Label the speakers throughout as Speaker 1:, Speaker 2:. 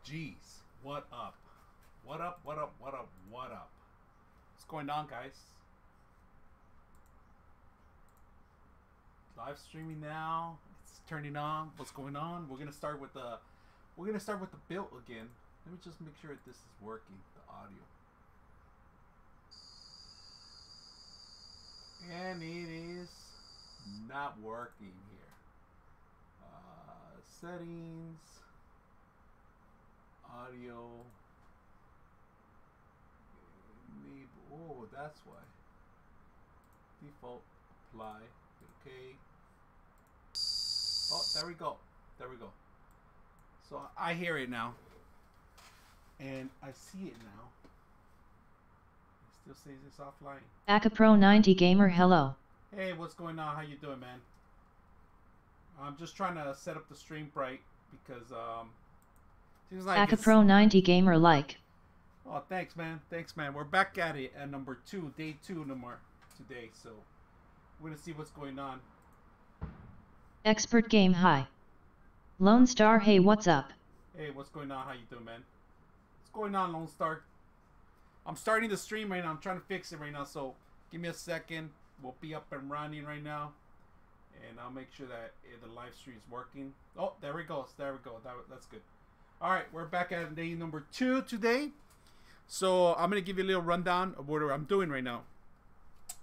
Speaker 1: Jeez, what up? What up? What up? What up? What up? What's going on, guys? Live streaming now. It's turning on. What's going on? We're gonna start with the build again. Let me just make sure that this is working. The audio. And it is not working here. Settings, audio, enable. Oh, that's why. Default, apply, okay. Oh, there we go. There we go. So I hear it now, and I see it now. It still says it's offline.
Speaker 2: Akapro 90 Gamer, hello.
Speaker 1: Hey, what's going on? How you doing, man? I'm just trying to set up the stream right because seems like
Speaker 2: Akapro 90 Gamer like.
Speaker 1: Oh, thanks, man. Thanks, man. We're back at it at number 2, day 2 number today. So we're gonna see what's going on.
Speaker 2: Expert Game, hi. Lone Star, hey, what's up?
Speaker 1: Hey, what's going on? How you doing, man? What's going on, Lone Star? I'm starting the stream right now. I'm trying to fix it right now. So give me a second. We'll be up and running right now. And I'll make sure that the live stream is working. Oh, there we go. There we go. That's good. All right, we're back at day number 2 today. So I'm going to give you a little rundown of what I'm doing right now.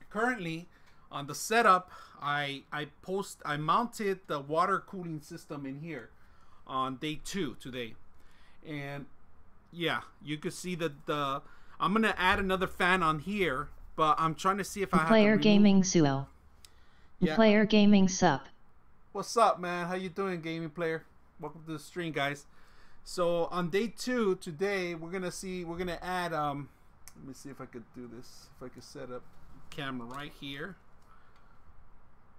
Speaker 1: Currently, on the setup, I mounted the water cooling system in here on day 2 today. And yeah, you can see that I'm going to add another fan on here, but I'm trying to see if I have to
Speaker 2: Player
Speaker 1: remove...
Speaker 2: Gaming Suo. Yeah. Player Gaming Sup.
Speaker 1: What's up, man? How you doing, gaming player? Welcome to the stream, guys. So on day 2 today, we're gonna add let me see if I could do this. If I could set up camera right here.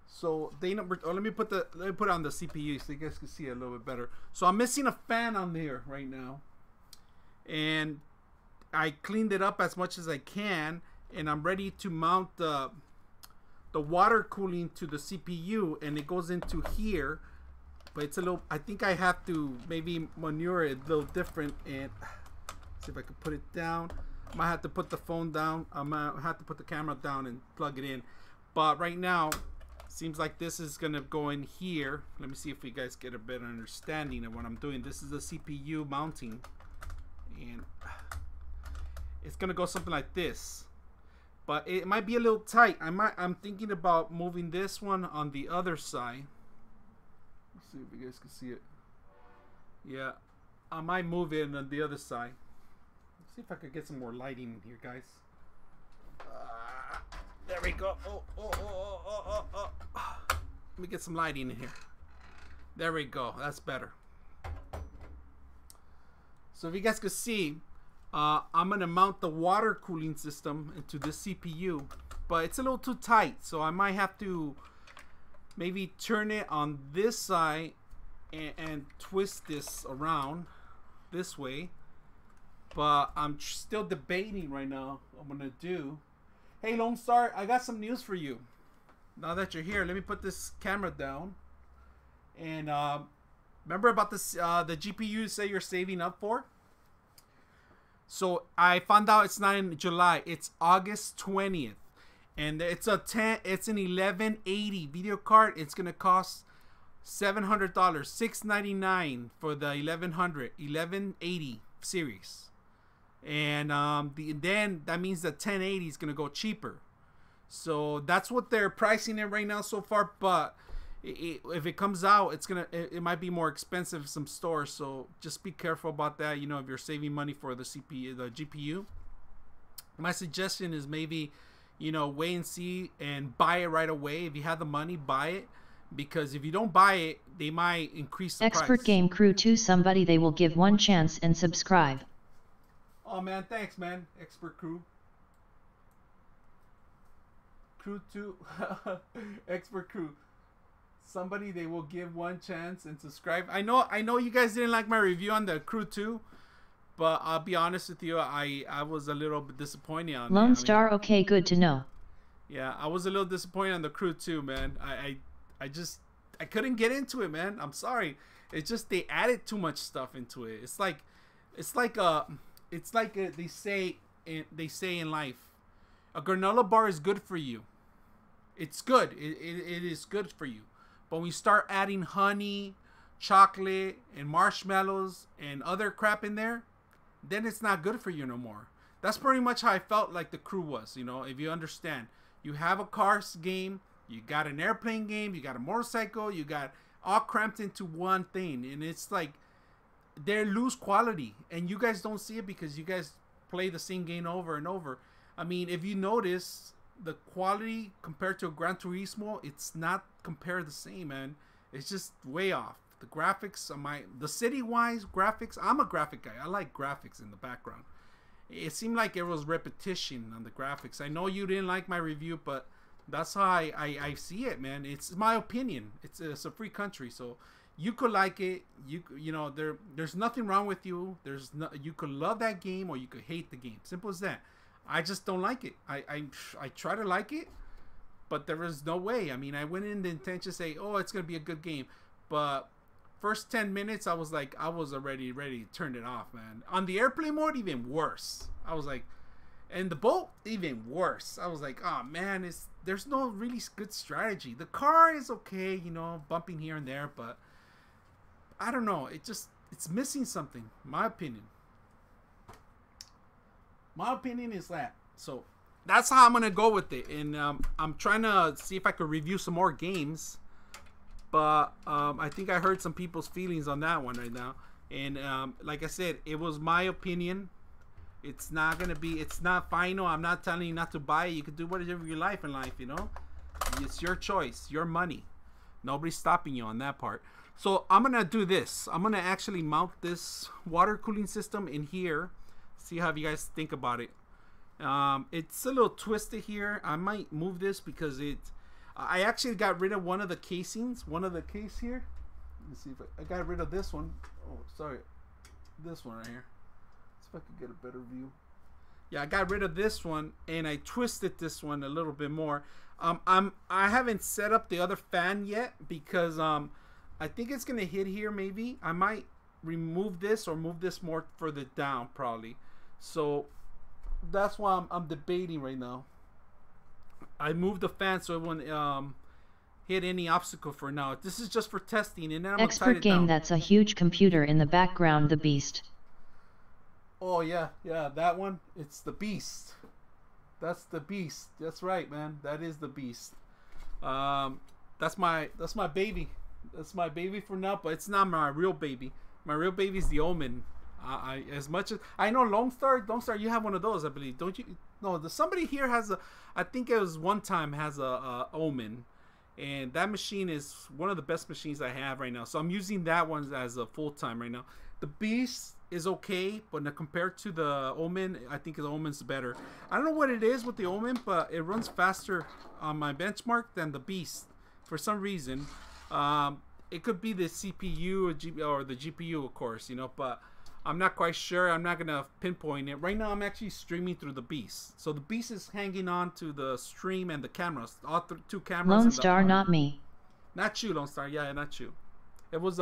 Speaker 1: So day number let me put it on the CPU so you guys can see it a little bit better. So I'm missing a fan on there right now, and I cleaned it up as much as I can, and I'm ready to mount the water cooling to the CPU, and it goes into here, but it's a little, I think I have to maybe maneuver it a little different, and see if I can put it down. I might have to put the phone down. I might have to put the camera down and plug it in, but right now seems like this is gonna go in here. Let me see if you guys get a better understanding of what I'm doing. This is the CPU mounting, and it's gonna go something like this. But it might be a little tight. I'm thinking about moving this one on the other side. Let's see if you guys can see it. Yeah, I might move it on the other side. Let's see if I could get some more lighting in here, guys. There we go. Oh. Let me get some lighting in here. There we go. That's better. So if you guys could see, I'm gonna mount the water cooling system into this CPU, but it's a little too tight, so I might have to maybe turn it on this side and twist this around this way. But I'm still debating right now what I'm gonna do. Hey, Lone Star, I got some news for you. Now that you're here, let me put this camera down. And remember about this the GPU you say you're saving up for? So I found out it's not in July, it's August 20th, and it's an 1180 video card. It's gonna cost $700, $699 for the 1180 series, and then that means the 1080 is gonna go cheaper. So that's what they're pricing it right now so far, but if it comes out, it might be more expensive in some stores, so just be careful about that. You know, if you're saving money for the GPU, my suggestion is maybe, you know, wait and see and buy it right away. If you have the money, buy it, because if you don't buy it, they might increase the price.
Speaker 2: Expert Game Crew 2, somebody they will give one chance and subscribe.
Speaker 1: Oh man, thanks, man. Expert Crew 2. Expert Crew. Somebody they will give one chance and subscribe. I know you guys didn't like my review on the Crew 2, but I'll be honest with you, I was a little bit disappointed on
Speaker 2: Lone Star, okay, good to know.
Speaker 1: Yeah, I was a little disappointed on the Crew 2, man. I couldn't get into it, man. I'm sorry. It's just they added too much stuff into it. It's like It's like they say in life, a granola bar is good for you. It's good. It is good for you. But when you start adding honey, chocolate, and marshmallows and other crap in there, then it's not good for you no more. That's pretty much how I felt like the crew was. You know, if you understand, you have a cars game, you got an airplane game, you got a motorcycle, you got all cramped into one thing, and it's like they lose quality, and you guys don't see it because you guys play the same game over and over. I mean, if you notice the quality compared to a Gran Turismo, it's not compared the same, man. It's just way off. The graphics, the city-wise graphics, I'm a graphic guy. I like graphics in the background. It seemed like it was repetition on the graphics. I know you didn't like my review, but that's how I see it, man. It's my opinion. It's a free country, so you could like it. You know there's nothing wrong with you. You could love that game or you could hate the game. Simple as that. I just don't like it. I try to like it, but there was no way. I mean, I went in the intention to say, oh, it's gonna be a good game, but first 10 minutes I was already ready to turn it off, man. On the airplane mode, even worse. I was like, and the boat, even worse. I was like, oh man, there's no really good strategy. The car is okay, you know, bumping here and there, but I don't know. It's missing something. My opinion. My opinion is that. So that's how I'm gonna go with it, and I'm trying to see if I could review some more games. But I think I heard some people's feelings on that one right now. And like I said, it was my opinion. It's not final. I'm not telling you not to buy it. You can do whatever you like in life, you know. It's your choice, your money. Nobody's stopping you on that part. So I'm going to do this. I'm going to actually mount this water cooling system in here. See how you guys think about it. It's a little twisted here. I might move this because I actually got rid of one of the casings. One of the case here. Let me see if I got rid of this one. Oh, sorry. This one right here. See if I could get a better view. Yeah, I got rid of this one and I twisted this one a little bit more. I haven't set up the other fan yet because I think it's gonna hit here maybe. I might remove this or move this more further down probably. So that's why I'm debating right now. I moved the fan so it wouldn't hit any obstacle for now. This is just for testing, and then I'm
Speaker 2: Expert game down. That's a huge computer in the background, the Beast.
Speaker 1: Oh yeah, that one. It's the Beast. That's the Beast. That's right, man. That is the Beast. That's my baby. That's my baby for now, but it's not my real baby. My real baby is the Omen. As much as I know, Lone Star, you have one of those, I believe, don't you? No, somebody here has a. I think it was one time has a Omen, and that machine is one of the best machines I have right now. So I'm using that one as a full time right now. The Beast is okay, but compared to the Omen, I think the Omen's better. I don't know what it is with the Omen, but it runs faster on my benchmark than the Beast for some reason. It could be the CPU or the GPU, of course, you know, but I'm not quite sure. I'm not gonna pinpoint it right now. I'm actually streaming through the Beast, so the Beast is hanging on to the stream and the cameras, all two cameras.
Speaker 2: Lone Star, not me.
Speaker 1: Not you, Lone Star. Yeah, not you. It was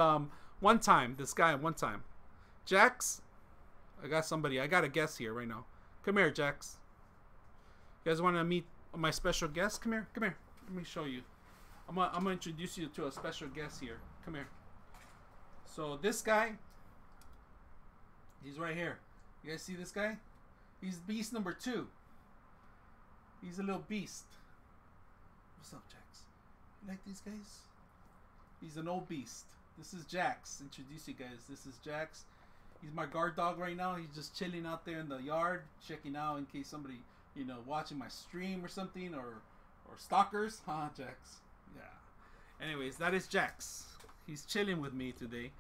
Speaker 1: one time. This guy one time. Jax, I got somebody. I got a guest here right now. Come here, Jax. You guys want to meet my special guest? Come here. Come here. Let me show you. I'm gonna introduce you to a special guest here. Come here. So this guy. He's right here. You guys see this guy? He's Beast number 2. He's a little beast. What's up, Jax? You like these guys? He's an old beast. This is Jax. Introduce you guys. This is Jax. He's my guard dog right now. He's just chilling out there in the yard, checking out in case somebody, you know, watching my stream or something, or stalkers. Huh, Jax? Yeah. Anyways, that is Jax. He's chilling with me today.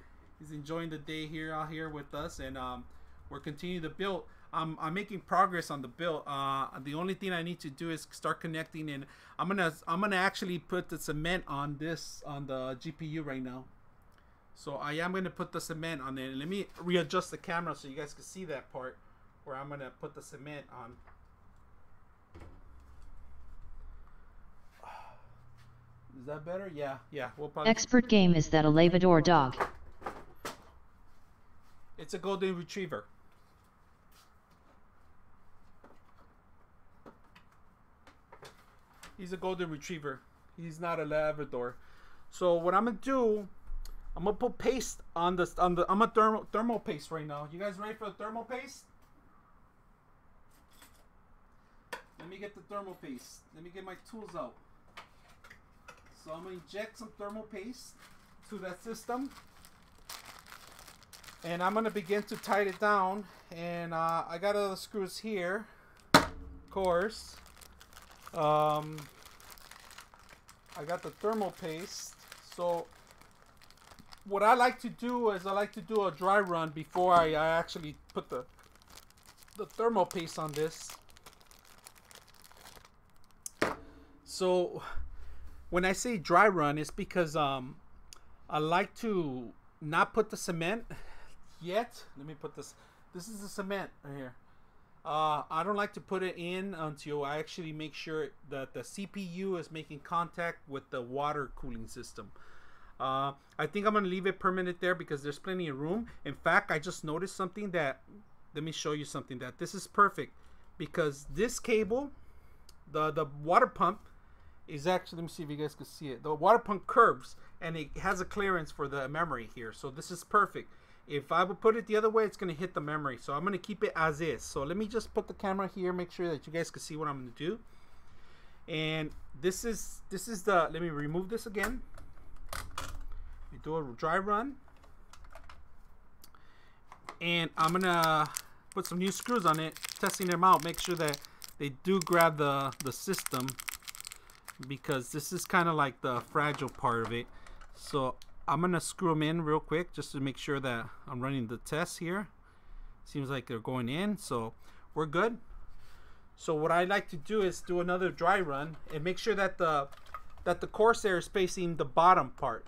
Speaker 1: He's enjoying the day here out here with us, and we're continuing to build. I'm making progress on the build. The only thing I need to do is start connecting, and I'm gonna actually put the cement on the GPU right now. So I am gonna put the cement on it. Let me readjust the camera so you guys can see that part where I'm gonna put the cement on. Is that better? Yeah. We'll probably.
Speaker 2: Expert game is that a Lavador dog?
Speaker 1: It's a golden retriever. He's a golden retriever. He's not a Labrador. So what I'm gonna do, I'm gonna put paste on the I'm a thermal paste right now. You guys ready for the thermal paste? Let me get the thermal paste. Let me get my tools out. So I'm gonna inject some thermal paste to that system, and I'm gonna begin to tighten it down. And I got other screws here, of course. I got the thermal paste. So what I like to do is I like to do a dry run before I actually put the thermal paste on this. So when I say dry run, it's because I like to not put the cement yet. Let me put this. This is the cement right here. I don't like to put it in until I actually make sure that the CPU is making contact with the water cooling system. I think I'm going to leave it permanent there because there's plenty of room. In fact, I just noticed something that, let me show you something that this is perfect, because this cable, the water pump is actually, let me see if you guys can see it. The water pump curves and it has a clearance for the memory here. So this is perfect. If I would put it the other way, it's going to hit the memory. So I'm going to keep it as is. So let me just put the camera here, make sure that you guys can see what I'm going to do. And this is the, let me remove this again. We do a dry run. And I'm going to put some new screws on it, testing them out, make sure that they do grab the system, because this is kind of like the fragile part of it. So I'm gonna screw them in real quick just to make sure that I'm running the tests here. Seems like they're going in, so we're good. So what I like to do is do another dry run and make sure that the Corsair is facing the bottom part.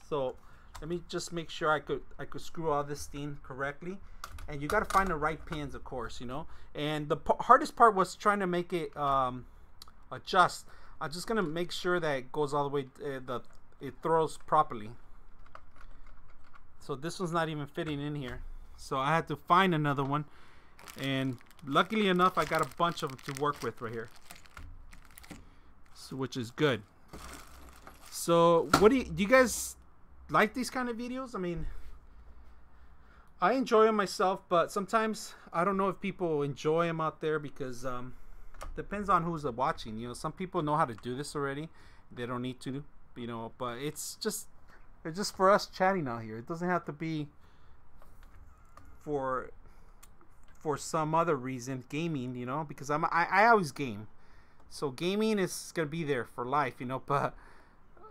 Speaker 1: So let me just make sure I could screw all this thing correctly. And you got to find the right pins, of course, you know. And the hardest part was trying to make it adjust. I'm just gonna make sure that it goes all the way, it throws properly. So this one's not even fitting in here. So I had to find another one. And luckily enough, I got a bunch of them to work with right here. So, which is good. So what do you guys like these kind of videos? I mean, I enjoy them myself, but sometimes I don't know if people enjoy them out there because depends on who's watching. You know, some people know how to do this already. They don't need to, you know, but it's just for us chatting out here. It doesn't have to be for some other reason, gaming, you know, because I always game. So gaming is going to be there for life, you know, but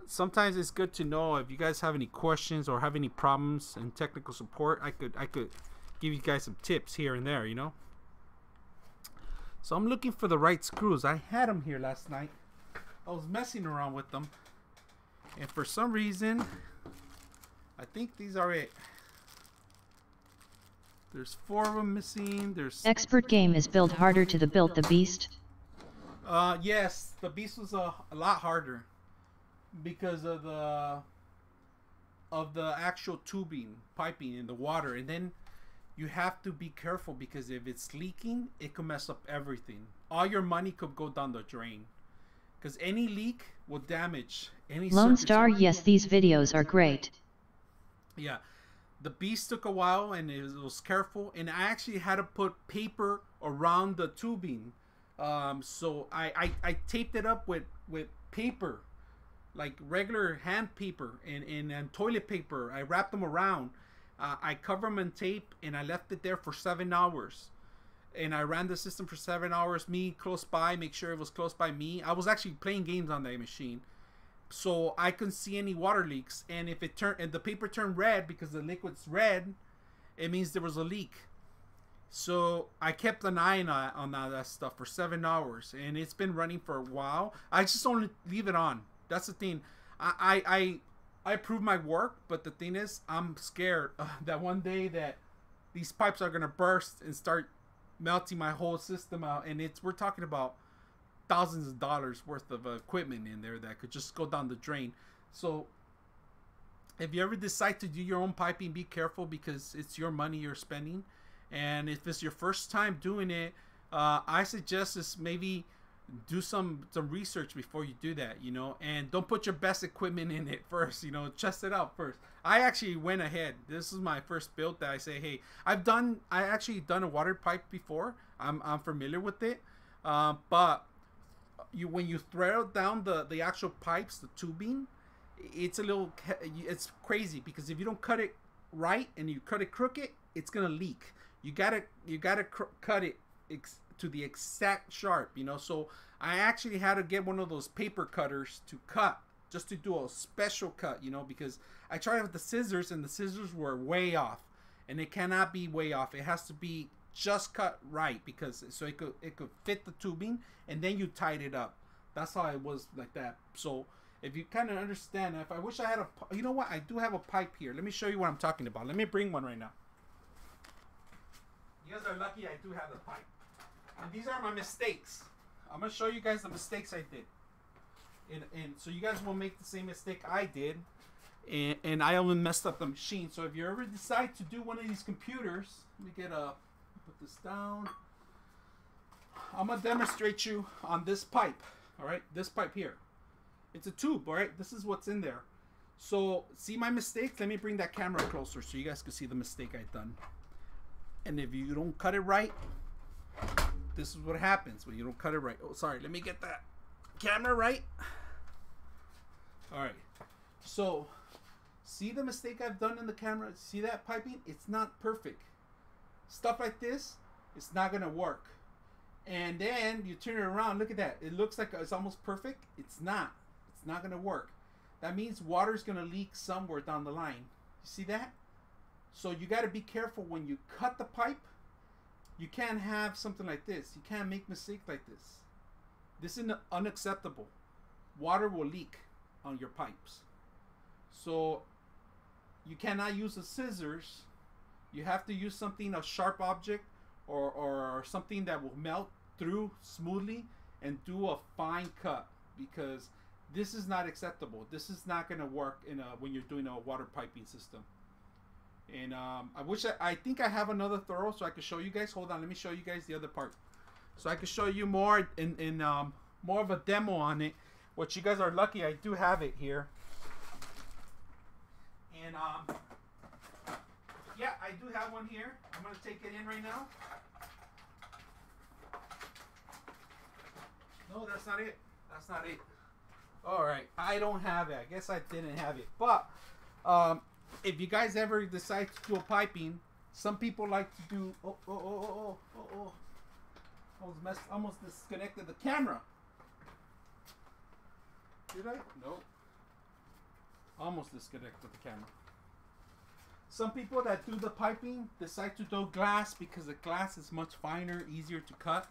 Speaker 1: sometimes it's good to know if you guys have any questions or have any problems in technical support. I could give you guys some tips here and there, you know. So I'm looking for the right screws. I had them here last night. I was messing around with them, and for some reason I think these are it. There's 4 of them missing. There's
Speaker 2: Expert game is built harder to build the beast.
Speaker 1: Yes, the beast was a lot harder because of the actual tubing, piping in the water, and then you have to be careful because if it's leaking, it could mess up everything. All your money could go down the drain because any leak will damage any
Speaker 2: Lone
Speaker 1: circuit.
Speaker 2: Star, yes, these videos are great.
Speaker 1: Yeah, the beast took a while and it was careful, and I actually had to put paper around the tubing. So I taped it up with paper, like regular hand paper and toilet paper. I wrapped them around. I covered them in tape and I left it there for 7 hours. And I ran the system for 7 hours. Me close by, make sure it was close by me. I was actually playing games on that machine, so I couldn't see any water leaks. And if the paper turned red because the liquid's red, it means there was a leak. So I kept an eye on that stuff for 7 hours, and it's been running for a while. I just don't leave it on. That's the thing. I approve my work, but the thing is, I'm scared that one day that these pipes are gonna burst and start melting my whole system out, and we're talking about thousands of dollars worth of equipment in there that could just go down the drain. So if you ever decide to do your own piping, be careful because it's your money you're spending. And if it's your first time doing it, I suggest is maybe do some research before you do that, you know, and don't put your best equipment in it first, you know, test it out first. I actually went ahead. This is my first build that I say, hey, I actually done a water pipe before. I'm familiar with it, but when you thread down the actual pipes, the tubing, it's crazy because if you don't cut it right and you cut it crooked, it's gonna leak. You gotta cut it to the exact sharp, you know. So I actually had to get one of those paper cutters to cut, just to do a special cut, you know, because I tried with the scissors and the scissors were way off, and it cannot be way off. It has to be just cut right because so it could fit the tubing, and then you tied it up. That's how it was like that. So if you kind of understand, if I wish I had you know what, I do have a pipe here. Let me show you what I'm talking about. Let me bring one right now. You guys are lucky I do have the pipe. And these are my mistakes. I'm going to show you guys the mistakes I did. And so you guys won't make the same mistake I did. And I only messed up the machine. So if you ever decide to do one of these computers, let me put this down. I'm going to demonstrate you on this pipe. All right, this pipe here. It's a tube, all right? This is what's in there. So see my mistakes? Let me bring that camera closer so you guys can see the mistake I've done. And if you don't cut it right, this is what happens when you don't cut it right. Oh, sorry. Let me get that camera right. All right. So, see the mistake I've done in the camera? See that piping? It's not perfect. Stuff like this, it's not going to work. And then you turn it around. Look at that. It looks like it's almost perfect. It's not. It's not going to work. That means water's going to leak somewhere down the line. You see that? So you got to be careful when you cut the pipe. You can't have something like this. You can't make mistakes like this. This is unacceptable. Water will leak on your pipes. So you cannot use the scissors. You have to use something, a sharp object or something that will melt through smoothly and do a fine cut, because this is not acceptable. This is not going to work when you're doing a water piping system. And I think I have another thorough so I can show you guys. Hold on, let me show you guys the other part, so I can show you more in more of a demo on it. Which you guys are lucky I do have it here. And yeah, I do have one here. I'm gonna take it in right now. No, that's not it. That's not it. All right, I don't have it. I guess I didn't have it, but if you guys ever decide to do a piping, some people like to do almost disconnected the camera. Did I? No. Almost disconnected the camera. Some people that do the piping decide to do glass because the glass is much finer, easier to cut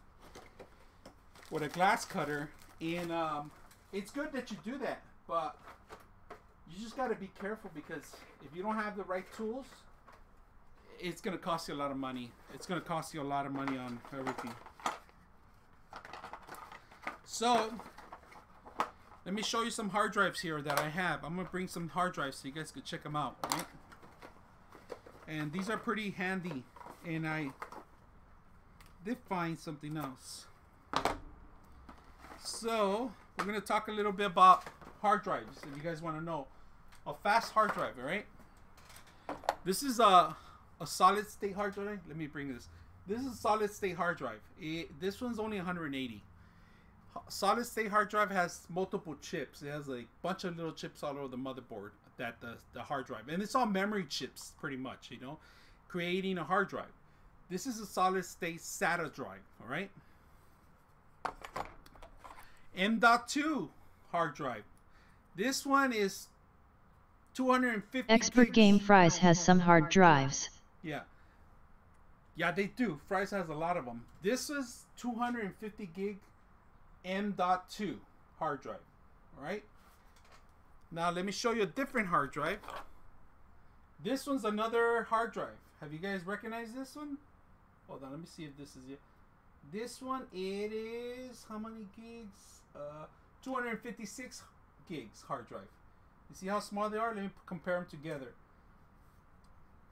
Speaker 1: with a glass cutter. And it's good that you do that, but you just got to be careful, because if you don't have the right tools, it's going to cost you a lot of money. It's going to cost you a lot of money on everything. So, let me show you some hard drives here that I have. I'm going to bring some hard drives so you guys can check them out. Right? And these are pretty handy. And I did find something else. So, we're going to talk a little bit about hard drives, if you guys want to know. A fast hard drive, all right? This is a solid state hard drive. Let me bring this. This is a solid state hard drive. This one's only 180. Solid state hard drive has multiple chips. It has a bunch of little chips all over the motherboard, that the hard drive. And it's all memory chips, pretty much, you know, creating a hard drive. This is a solid state SATA drive, all right? M.2 hard drive. This one is 250
Speaker 2: Expert
Speaker 1: gigs.
Speaker 2: Game Fries has some hard drives.
Speaker 1: Yeah. Yeah, they do. Fries has a lot of them. This is 250 gig M.2 hard drive. All right. Now let me show you a different hard drive. This one's another hard drive. Have you guys recognized this one? Hold on, let me see if this is it. This one, it is how many gigs? 256 gigs hard drive. You see how small they are? Let me compare them together.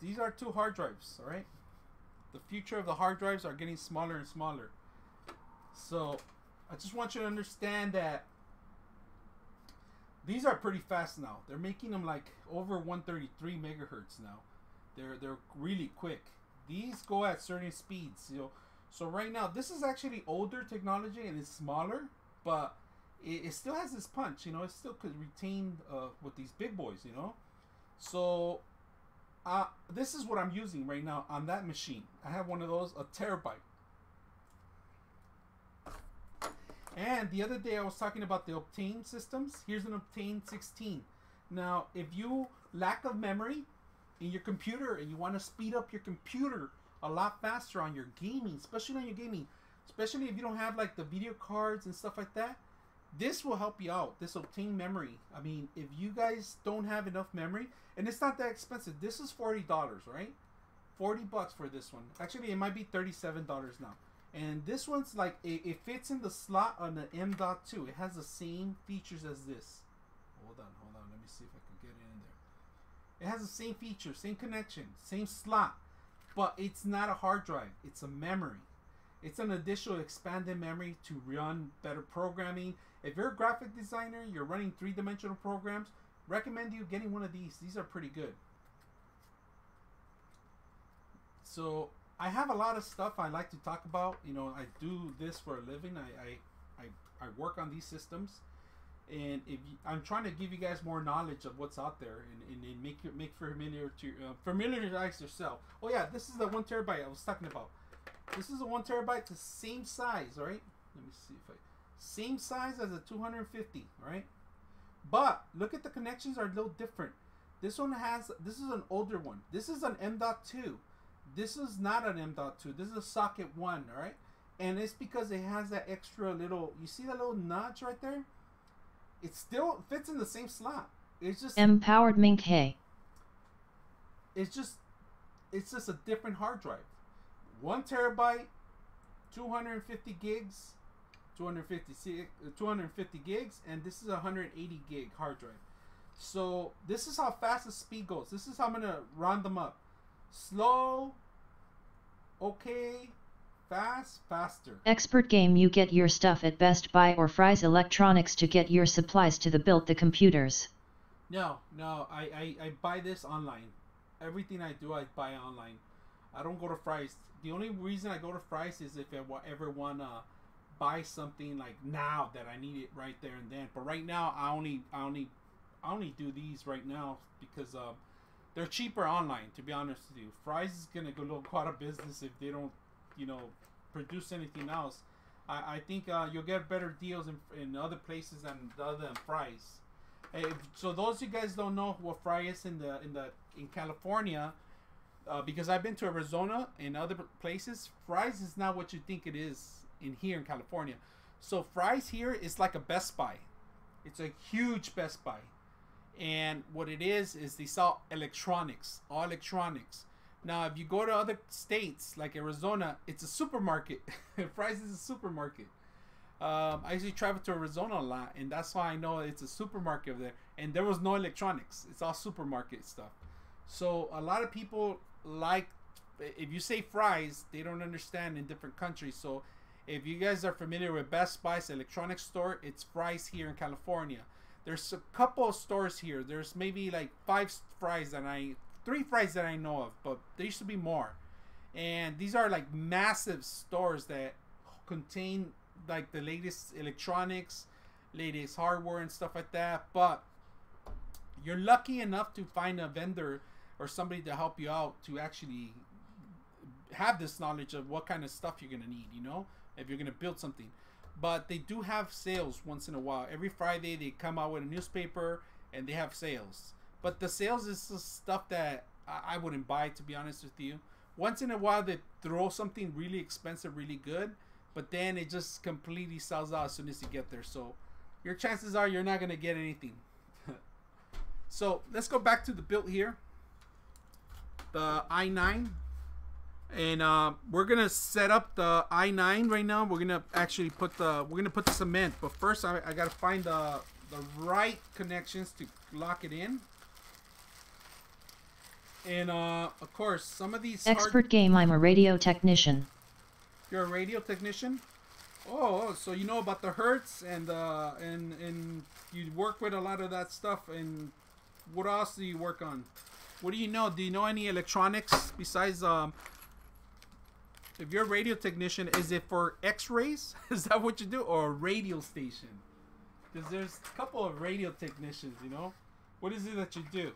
Speaker 1: These are 2 hard drives, all right? The future of the hard drives are getting smaller and smaller. So I just want you to understand that these are pretty fast now. They're making them like over 133 megahertz now. They're really quick. These go at certain speeds. So right now, this is actually older technology and it's smaller, but it still has this punch. It still could retain with these big boys. So this is what I'm using right now on that machine. I have one of those, a terabyte. And the other day I was talking about the Optane systems. Here's an Optane 16. Now, if you lack of memory in your computer and you want to speed up your computer a lot faster on your gaming, especially if you don't have like the video cards and stuff like that, this will help you out. This Optane memory. I mean, if you guys don't have enough memory, and it's not that expensive. This is $40, right? $40 for this one. Actually, it might be $37 now. And this one's like, it fits in the slot on the M.2. It has the same features as this. Hold on. Let me see if I can get it in there. It has the same features, same connection, same slot. But it's not a hard drive. It's a memory. It's an additional expanded memory to run better programming. If you're a graphic designer, you're running 3-dimensional programs, recommend you getting one of these. These are pretty good. So I have a lot of stuff I like to talk about. I do this for a living. I work on these systems, and I'm trying to give you guys more knowledge of what's out there and make familiarize yourself. Oh yeah, this is the 1 terabyte I was talking about. This is a 1 terabyte, the same size, all right? Let me see if same size as a 250, all right? But look at the connections are a little different. This is an older one. This is an M.2. This is not an M.2. This is a socket 1, all right? And it's because it has that extra little, you see that little notch right there? It still fits in the same slot. It's just
Speaker 2: Empowered Mink Hey.
Speaker 1: It's just a different hard drive. 1 terabyte, 250 gigs, 250 gigs, and this is a 180 gig hard drive. So this is how fast the speed goes. This is how I'm gonna round them up: slow, okay, fast, faster.
Speaker 2: Expert Game. You get your stuff at Best Buy or Fry's Electronics to get your supplies to build the computers.
Speaker 1: No, I buy this online. Everything I do, I buy online. I don't go to Fry's. The only reason I go to Fry's is if I ever want to buy something like now that I need it right there and then. But right now, I only do these right now because they're cheaper online. To be honest with you, Fry's is gonna go out of business if they don't, produce anything else. I think you'll get better deals in other places other than Fry's. So those of you guys don't know what Fry is in California. Because I've been to Arizona and other places, Fry's is not what you think it is here in California. So Fry's here is like a Best Buy. It's a huge Best Buy. And what it is they sell electronics, all electronics. Now, if you go to other states like Arizona, it's a supermarket. Fry's is a supermarket. I usually travel to Arizona a lot, and that's why I know it's a supermarket over there. And there was no electronics. It's all supermarket stuff. So a lot of people if you say Fry's, they don't understand in different countries. So if you guys are familiar with Best Buy's electronics store, it's Fry's here in California. There's a couple of stores here. There's maybe like 3 Fry's that I know of, but there used to be more. And these are like massive stores that contain like the latest electronics, latest hardware and stuff like that. But you're lucky enough to find a vendor or somebody to help you out to actually have this knowledge of what kind of stuff you're going to need, if you're going to build something. But they do have sales once in a while. Every Friday they come out with a newspaper and they have sales. But the sales is the stuff that I wouldn't buy, to be honest with you. Once in a while they throw something really expensive, really good, but then it just completely sells out as soon as you get there. So your chances are you're not going to get anything. So let's go back to the build here. The i9, and we're gonna set up the i9 right now. We're gonna actually put the cement, but first I gotta find the right connections to lock it in. And of course, some of these
Speaker 2: Expert game. I'm a radio technician.
Speaker 1: You're a radio technician? Oh, so you know about the hertz and you work with a lot of that stuff. And what else do you work on? What do you know? Do you know any electronics besides if you're a radio technician, is it for X-rays? Is that what you do, or a radio station? Because there's a couple of radio technicians, you know. What is it that you do?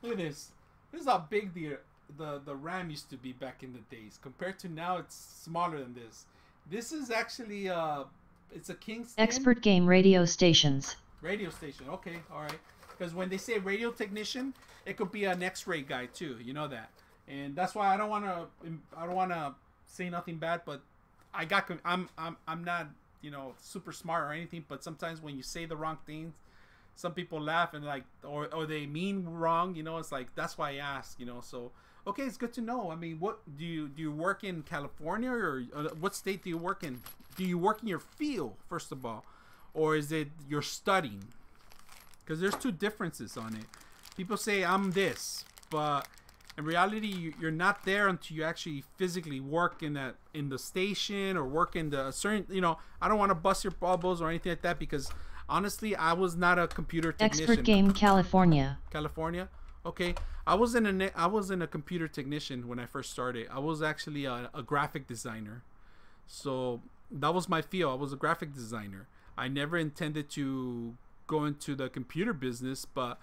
Speaker 1: Look at this. This is how big the RAM used to be back in the days. Compared to now, it's smaller than this. This is actually it's a Kingston.
Speaker 2: Expert game radio stations.
Speaker 1: Radio station. Okay, all right. Because when they say radio technician, it could be an X-ray guy too. You know that, and that's why I don't want to say nothing bad, but I'm not, you know, super smart or anything. But sometimes when you say the wrong things, some people laugh and like, or they mean wrong. You know, it's like that's why I ask. You know, so okay, it's good to know. I mean, what do you work in California, or what state do you work in? Do you work in your field first of all, or is it you're studying? Because there's two differences on it. People say I'm this, but in reality, you're not there until you actually physically work in the station or work in the certain. You know, I don't want to bust your bubbles or anything like that, because honestly, I was not a computer technician.
Speaker 2: Expert game California.
Speaker 1: California, okay. I was in a computer technician when I first started. I was actually a graphic designer, so that was my field. I was a graphic designer. I never intended to go into the computer business, but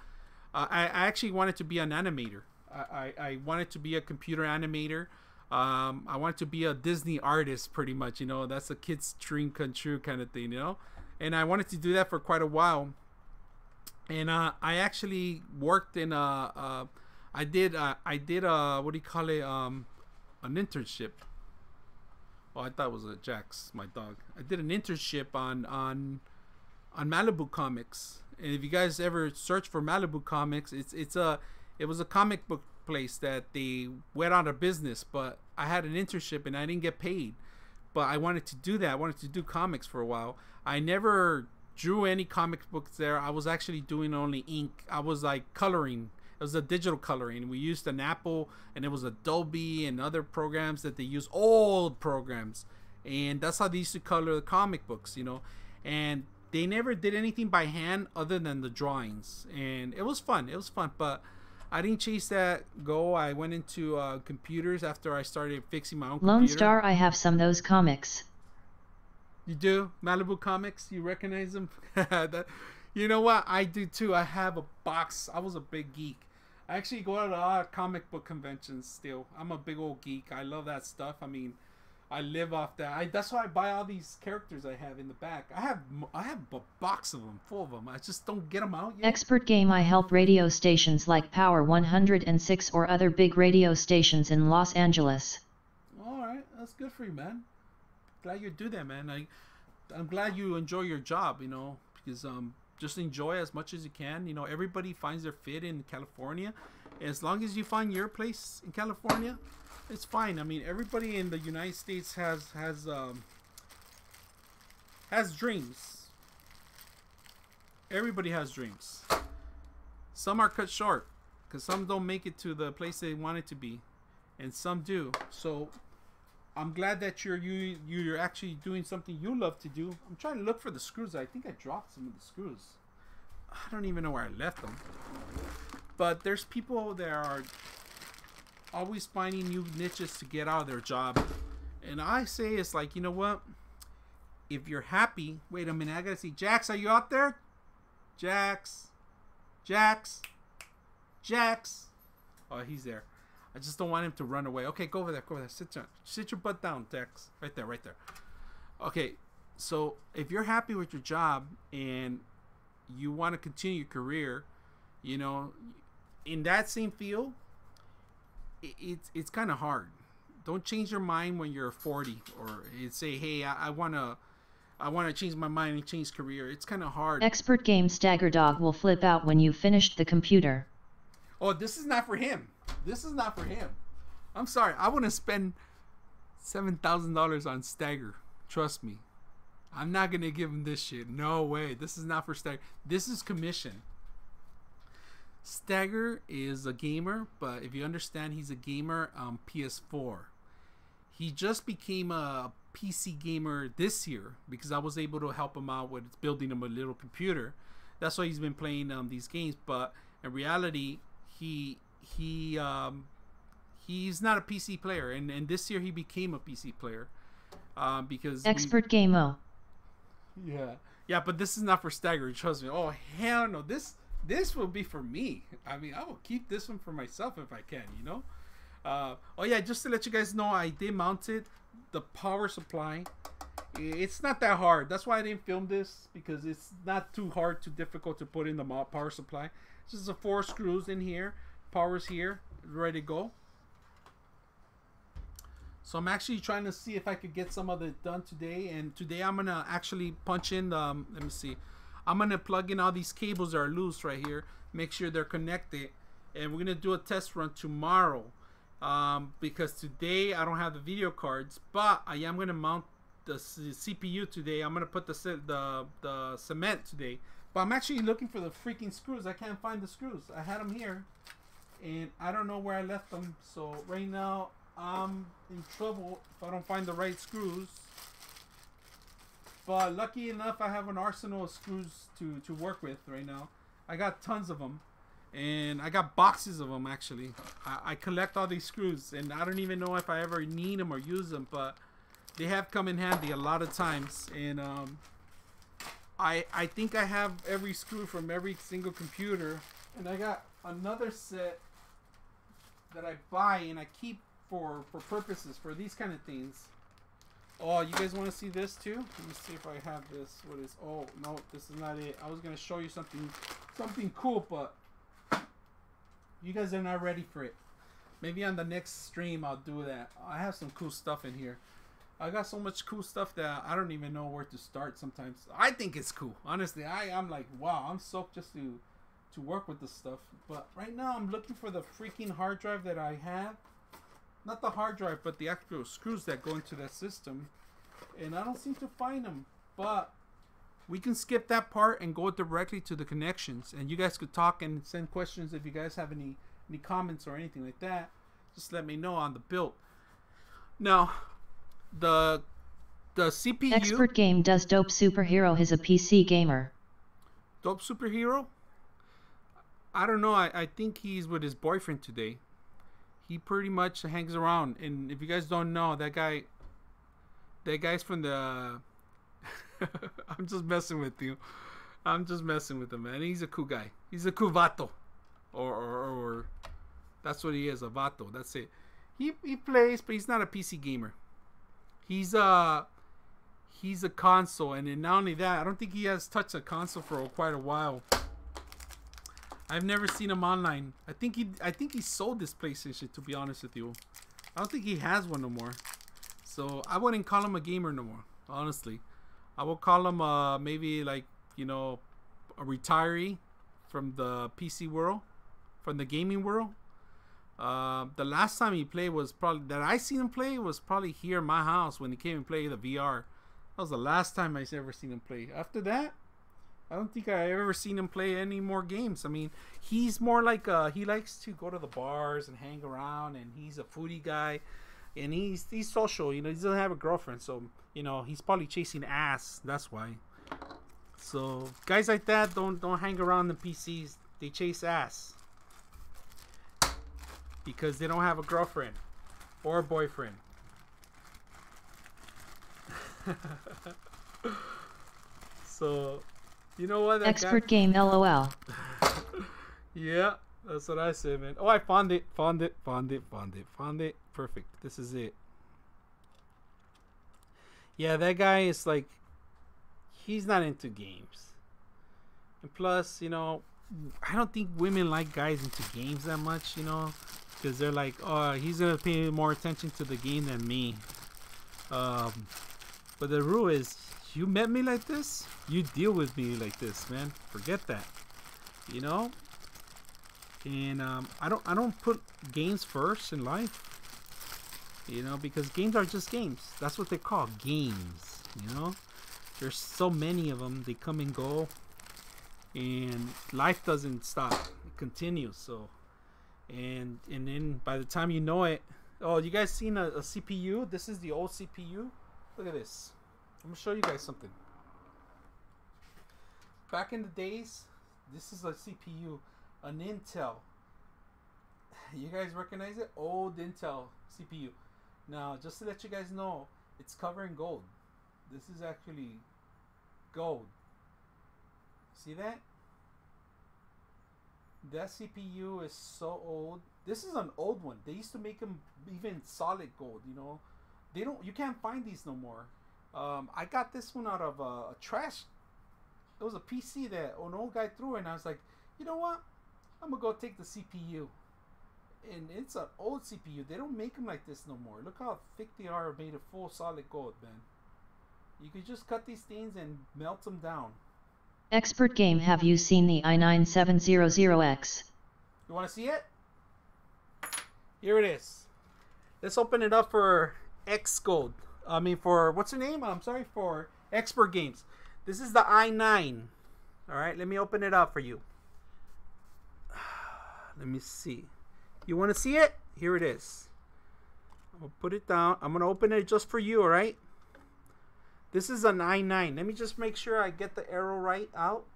Speaker 1: I actually wanted to be an animator. I wanted to be a computer animator. I wanted to be a Disney artist, pretty much. You know, that's a kid's dream come true kind of thing, you know. And I wanted to do that for quite a while. And I actually worked in I did what do you call it, an internship. Oh, I thought it was a Jax, my dog. I did an internship on Malibu Comics. And if you guys ever search for Malibu Comics, it was a comic book place that they went out of business, but I had an internship and I didn't get paid. But I wanted to do that. I wanted to do comics for a while. I never drew any comic books there. I was actually doing only ink. I was like coloring. It was a digital coloring. We used an Apple, and it was Adobe and other programs that they use, old programs. And that's how they used to color the comic books, you know. And they never did anything by hand other than the drawings. And it was fun. It was fun. But I didn't chase that goal. I went into computers after I started fixing my own computer.
Speaker 2: Lone Star, I have some those comics.
Speaker 1: You do? Malibu Comics? You recognize them? You know what? I do too. I have a box. I was a big geek. I actually go to a lot of comic book conventions still. I'm a big old geek. I love that stuff. I mean, I live off that. That's why I buy all these characters I have in the back. I have a box of them, full of them. I just don't get them out yet.
Speaker 2: Expert game. I help radio stations like Power 106 or other big radio stations in Los Angeles.
Speaker 1: All right, that's good for you, man. Glad you do that, man. I'm glad you enjoy your job, you know, because just enjoy as much as you can. You know, everybody finds their fit in California. As long as you find your place in California, it's fine. I mean, everybody in the United States has dreams. Everybody has dreams. Some are cut short because some don't make it to the place they want it to be, and some do. So I'm glad that you're actually doing something you love to do. I'm trying to look for the screws. I think I dropped some of the screws. I don't even know where I left them. But there's people that are always finding new niches to get out of their job. And I say it's like, you know what? If you're happy... Wait a minute, I gotta see. Jax, are you out there? Jax. Jax. Jax. Oh, he's there. I just don't want him to run away. Okay, go over there. Go over there. Sit your butt down, Jax. Right there, right there. Okay, so if you're happy with your job and you want to continue your career, you know, in that same field, it's kind of hard. Don't change your mind when you're 40 or say, hey, I want to change my mind and change career. It's kind of hard.
Speaker 2: Expert game Stagger Dog will flip out when you finished the computer.
Speaker 1: Oh, this is not for him. This is not for him. I'm sorry. I wouldn't spend $7,000 on Stagger. Trust me. I'm not gonna give him this shit. No way. This is not for Stagger. This is commission. Stagger is a gamer, but if you understand, he's a gamer on PS4. He just became a PC gamer this year because I was able to help him out with building him a little computer. That's why he's been playing these games. But in reality, he's not a PC player, and this year he became a PC player because
Speaker 2: Expert Gameo.
Speaker 1: Yeah, but this is not for Stagger. Trust me. Oh hell no, this will be for me. I mean, I will keep this one for myself if I can, you know. Oh yeah, just to let you guys know, I did mount it. The power supply. It's not that hard. That's why I didn't film this, because it's not too hard, too difficult to put in the power supply. It's just the 4 screws in here. Power's here, ready to go. So I'm actually trying to see if I could get some of it done today. And today I'm gonna actually punch in. Let me see. I'm gonna plug in all these cables that are loose right here. Make sure they're connected, and we're gonna do a test run tomorrow. Because today I don't have the video cards, but I am gonna mount the CPU today. I'm gonna put the cement today, but I'm actually looking for the freaking screws. I can't find the screws. I had them here, and I don't know where I left them. So right now I'm in trouble if I don't find the right screws. But lucky enough, I have an arsenal of screws to work with right now. I got tons of them. And I got boxes of them, actually. I collect all these screws, and I don't even know if I ever need them or use them, but they have come in handy a lot of times. And I think I have every screw from every single computer, and I got another set that I buy and I keep for purposes, for these kind of things. Oh, you guys want to see this too? Let me see if I have this. What is? Oh no, this is not it. I was gonna show you something cool, but you guys are not ready for it. Maybe on the next stream I'll do that. I have some cool stuff in here. I got so much cool stuff that I don't even know where to start sometimes. I think it's cool. Honestly, I'm like, wow, I'm stoked just to work with this stuff. But right now I'm looking for the freaking hard drive that I have. Not the hard drive, but the actual screws that go into that system. And I don't seem to find them. But we can skip that part and go directly to the connections, and you guys could talk and send questions if you guys have any comments or anything like that. Just let me know on the build. Now, the CPU.
Speaker 2: Expert Game does Dope Superhero is a PC gamer.
Speaker 1: Dope Superhero? I don't know. I think he's with his boyfriend today. He pretty much hangs around, and if you guys don't know, that guy's from the I'm just messing with you. I'm just messing with him, man. He's a cool guy. He's a cool vato. Or that's what he is, a vato. That's it. He plays, but he's not a PC gamer. He's a console, and then not only that, I don't think he has touched a console for quite a while. I've never seen him online. I think he sold this PlayStation, to be honest with you. I don't think he has one no more. So I wouldn't call him a gamer no more, honestly. I will call him maybe like, you know, a retiree from the PC world, from the gaming world. The last time he played was probably that I seen him play was probably here in my house when he came and played the VR. That was the last time I ever seen him play. After that, I don't think I ever seen him play any more games. I mean, he's more like he likes to go to the bars and hang around, and he's a foodie guy. And he's social, you know. He doesn't have a girlfriend, so you know he's probably chasing ass. That's why. So guys like that don't hang around the PCs. They chase ass because they don't have a girlfriend or a boyfriend. So you know what?
Speaker 2: Expert Game LOL.
Speaker 1: Yeah. That's what I said, man. Oh, I found it. Perfect. This is it. Yeah, that guy is like, he's not into games. And plus, you know, I don't think women like guys into games that much, you know, because they're like, oh, he's gonna pay more attention to the game than me. But the rule is, you met me like this, you deal with me like this, man. Forget that, you know. And I don't put games first in life, you know, because games are just games. That's what they call games, you know. There's so many of them. They come and go, and life doesn't stop. It continues. So, and then by the time you know it, oh, you guys seen a CPU? This is the old CPU. Look at this. I'm gonna show you guys something. Back in the days, this is a CPU, an Intel. You guys recognize it? Old Intel CPU. Now, just to let you guys know, it's covered in gold. This is actually gold. See that? That CPU is so old. This is an old one. They used to make them even solid gold, you know. They don't. You can't find these no more. I got this one out of a trash. It was a PC that an old guy threw, and I was like, you know what? I'm gonna go take the CPU. And it's an old CPU. They don't make them like this no more. Look how thick they are, made of full solid gold, man. You could just cut these things and melt them down.
Speaker 2: Expert Game, have you seen the i9-700X?
Speaker 1: You want to see it? Here it is. Let's open it up for Xcode. I mean, for, what's her name? I'm sorry, for Expert Games. This is the i9. Alright, let me open it up for you. Let me see. You want to see it? Here it is. I'm going to put it down. I'm going to open it just for you, alright? This is an i9. Let me just make sure I get the arrow right out.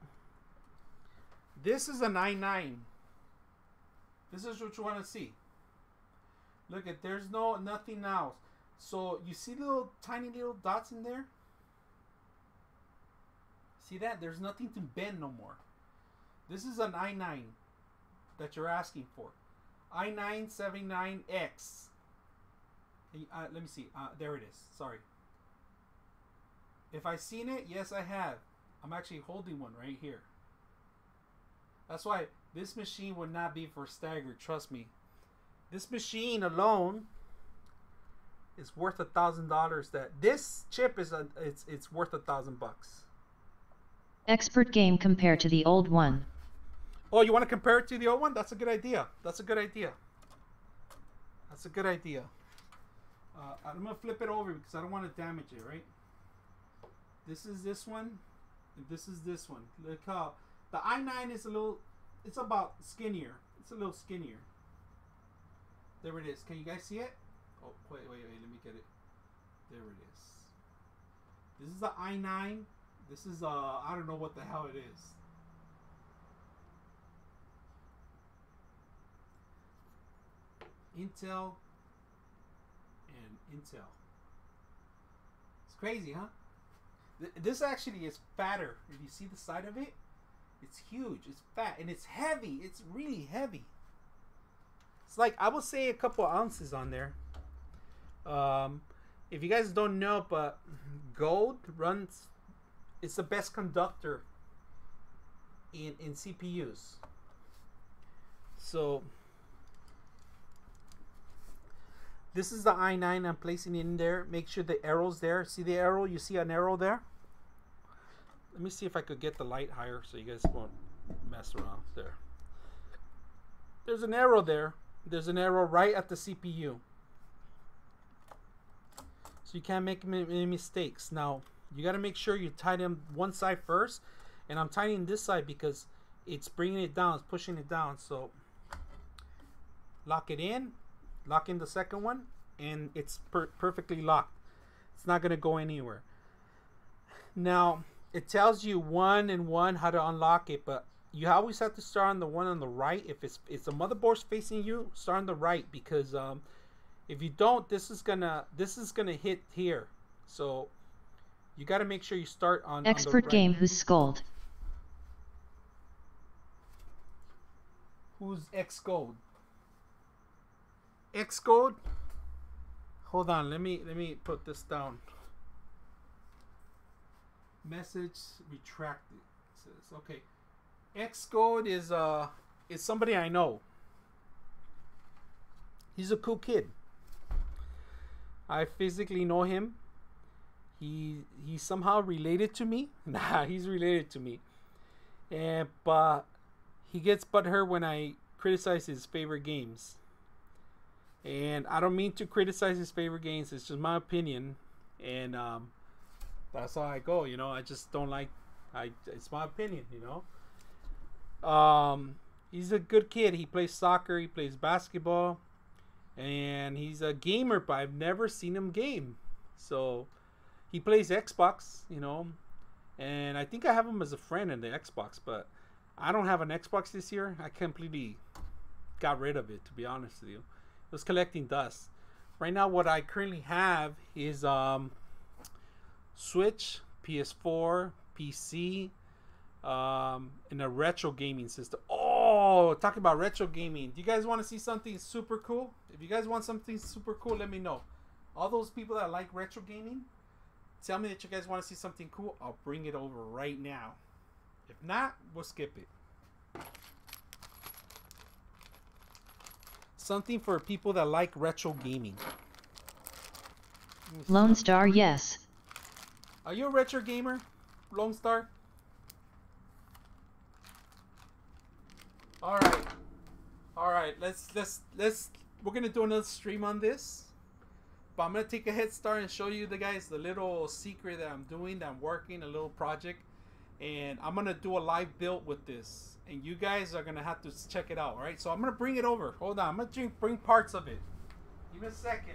Speaker 1: This is an i9. This is what you want to see. Look at, there's nothing else. So you see little tiny little dots in there? See that? There's nothing to bend no more. This is an i9 that you're asking for. i9-79X. Let me see. There it is. Sorry. If I seen it, yes I have. I'm actually holding one right here. That's why this machine would not be for staggered. Trust me. This machine alone is worth $1,000. That this chip is it's worth $1,000 bucks.
Speaker 2: Expert Game, compare to the old one.
Speaker 1: Oh, you want to compare it to the old one? That's a good idea. That's a good idea. That's a good idea. I'm gonna flip it over because I don't want to damage it. Right. This is this one. And this is this one. Look how the i9 is a little. It's about skinnier. It's a little skinnier. There it is. Can you guys see it? Oh, wait. Let me get it. There it is. This is the i9. This is I don't know what the hell it is. Intel and Intel. It's crazy, huh? This actually is fatter. If you see the side of it, it's huge. It's fat and it's heavy. It's really heavy. It's like, I would say a couple ounces on there. If you guys don't know, but gold runs, it's the best conductor in CPUs. So this is the i9. I'm placing it in there. Make sure the arrow's there. See the arrow? You see an arrow there? Let me see if I could get the light higher so you guys won't mess around there. There's an arrow there. There's an arrow right at the CPU. So you can't make any mistakes. Now, you got to make sure you tighten one side first. And I'm tightening this side because it's bringing it down. It's pushing it down. So lock it in. Lock in the second one, and it's perfectly locked. It's not going to go anywhere. Now, it tells you one and one how to unlock it, but you always have to start on the one on the right. If the motherboard's facing you, start on the right, because if you don't, this is gonna hit here. So you got to make sure you start on
Speaker 2: Expert
Speaker 1: on the right.
Speaker 2: Game, who's Scold?
Speaker 1: Who's Xcode? Xcode. Hold on, let me put this down. Message retracted. It says okay. Xcode is somebody I know. He's a cool kid. I physically know him. He's somehow related to me. Nah, he's related to me. But he gets butthurt when I criticize his favorite games. And I don't mean to criticize his favorite games. It's just my opinion. And That's how I go. You know, I just don't like. It's my opinion. You know. He's a good kid. He plays soccer. He plays basketball, and he's a gamer. But I've never seen him game. So he plays Xbox. You know, and I think I have him as a friend in the Xbox. But I don't have an Xbox this year. I completely got rid of it, to be honest with you. It was collecting dust. Right now, what I currently have is Switch, PS4, PC, and a retro gaming system. Oh, talking about retro gaming. Do you guys want to see something super cool? If you guys want something super cool, let me know. All those people that like retro gaming, tell me that you guys want to see something cool. I'll bring it over right now. If not, we'll skip it. Something for people that like retro gaming.
Speaker 2: Lone Star, yes.
Speaker 1: Are you a retro gamer, Lone Star? All right. Let's. We're gonna do another stream on this, but I'm gonna take a head start and show you the guys the little secret that I'm doing. That I'm working a little project, and I'm gonna do a live build with this. And you guys are gonna have to check it out, all right? So I'm gonna bring it over. Hold on, I'm gonna bring parts of it. Give me a second.